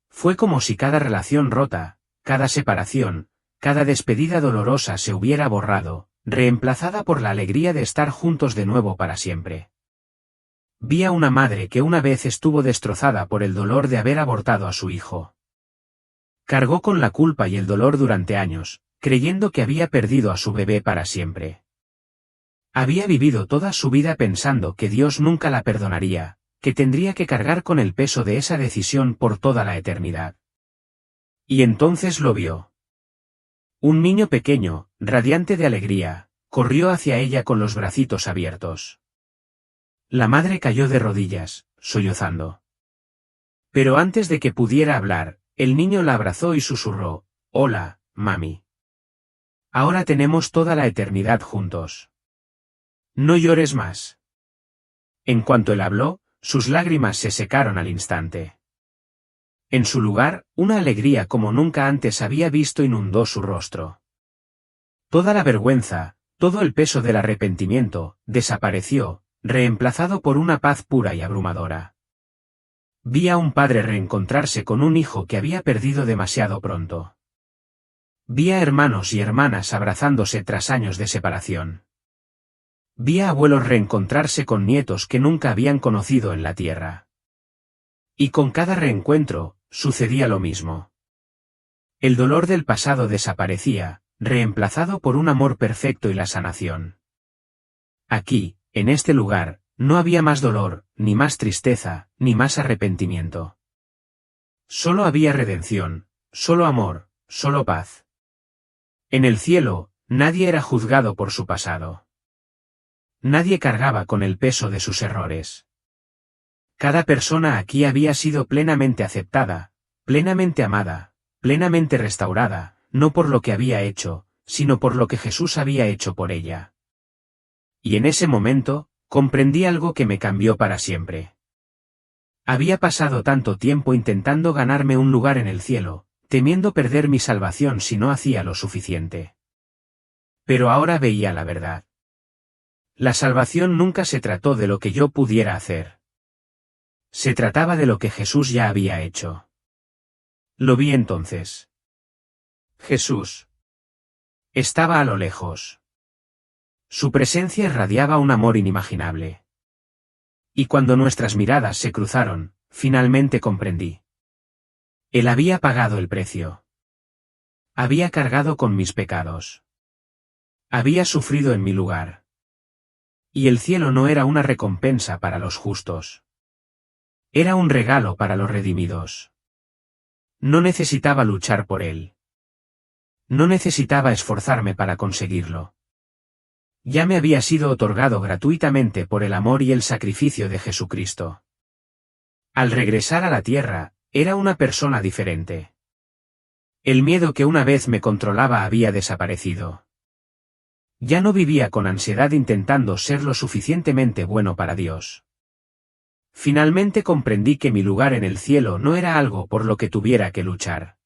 Fue como si cada relación rota, cada separación, cada despedida dolorosa se hubiera borrado, reemplazada por la alegría de estar juntos de nuevo para siempre. Vi a una madre que una vez estuvo destrozada por el dolor de haber abortado a su hijo. Cargó con la culpa y el dolor durante años, creyendo que había perdido a su bebé para siempre. Había vivido toda su vida pensando que Dios nunca la perdonaría, que tendría que cargar con el peso de esa decisión por toda la eternidad. Y entonces lo vio. Un niño pequeño, radiante de alegría, corrió hacia ella con los bracitos abiertos. La madre cayó de rodillas, sollozando. Pero antes de que pudiera hablar, el niño la abrazó y susurró: «Hola, mami. Ahora tenemos toda la eternidad juntos. No llores más». En cuanto él habló, sus lágrimas se secaron al instante. En su lugar, una alegría como nunca antes había visto inundó su rostro. Toda la vergüenza, todo el peso del arrepentimiento, desapareció, reemplazado por una paz pura y abrumadora. Vi a un padre reencontrarse con un hijo que había perdido demasiado pronto. Vi a hermanos y hermanas abrazándose tras años de separación. Vi a abuelos reencontrarse con nietos que nunca habían conocido en la tierra. Y con cada reencuentro, sucedía lo mismo. El dolor del pasado desaparecía, reemplazado por un amor perfecto y la sanación. Aquí, en este lugar, no había más dolor, ni más tristeza, ni más arrepentimiento. Solo había redención, solo amor, solo paz. En el cielo, nadie era juzgado por su pasado. Nadie cargaba con el peso de sus errores. Cada persona aquí había sido plenamente aceptada, plenamente amada, plenamente restaurada, no por lo que había hecho, sino por lo que Jesús había hecho por ella. Y en ese momento, comprendí algo que me cambió para siempre. Había pasado tanto tiempo intentando ganarme un lugar en el cielo, temiendo perder mi salvación si no hacía lo suficiente. Pero ahora veía la verdad. La salvación nunca se trató de lo que yo pudiera hacer. Se trataba de lo que Jesús ya había hecho. Lo vi entonces. Jesús estaba a lo lejos. Su presencia irradiaba un amor inimaginable. Y cuando nuestras miradas se cruzaron, finalmente comprendí. Él había pagado el precio. Había cargado con mis pecados. Había sufrido en mi lugar. Y el cielo no era una recompensa para los justos. Era un regalo para los redimidos. No necesitaba luchar por él. No necesitaba esforzarme para conseguirlo. Ya me había sido otorgado gratuitamente por el amor y el sacrificio de Jesucristo. Al regresar a la tierra, era una persona diferente. El miedo que una vez me controlaba había desaparecido. Ya no vivía con ansiedad intentando ser lo suficientemente bueno para Dios. Finalmente comprendí que mi lugar en el cielo no era algo por lo que tuviera que luchar.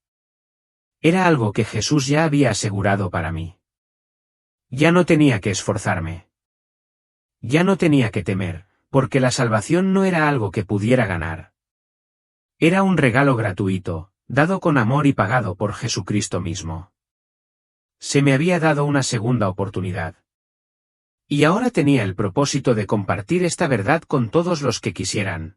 Era algo que Jesús ya había asegurado para mí. Ya no tenía que esforzarme. Ya no tenía que temer, porque la salvación no era algo que pudiera ganar. Era un regalo gratuito, dado con amor y pagado por Jesucristo mismo. Se me había dado una segunda oportunidad. Y ahora tenía el propósito de compartir esta verdad con todos los que quisieran.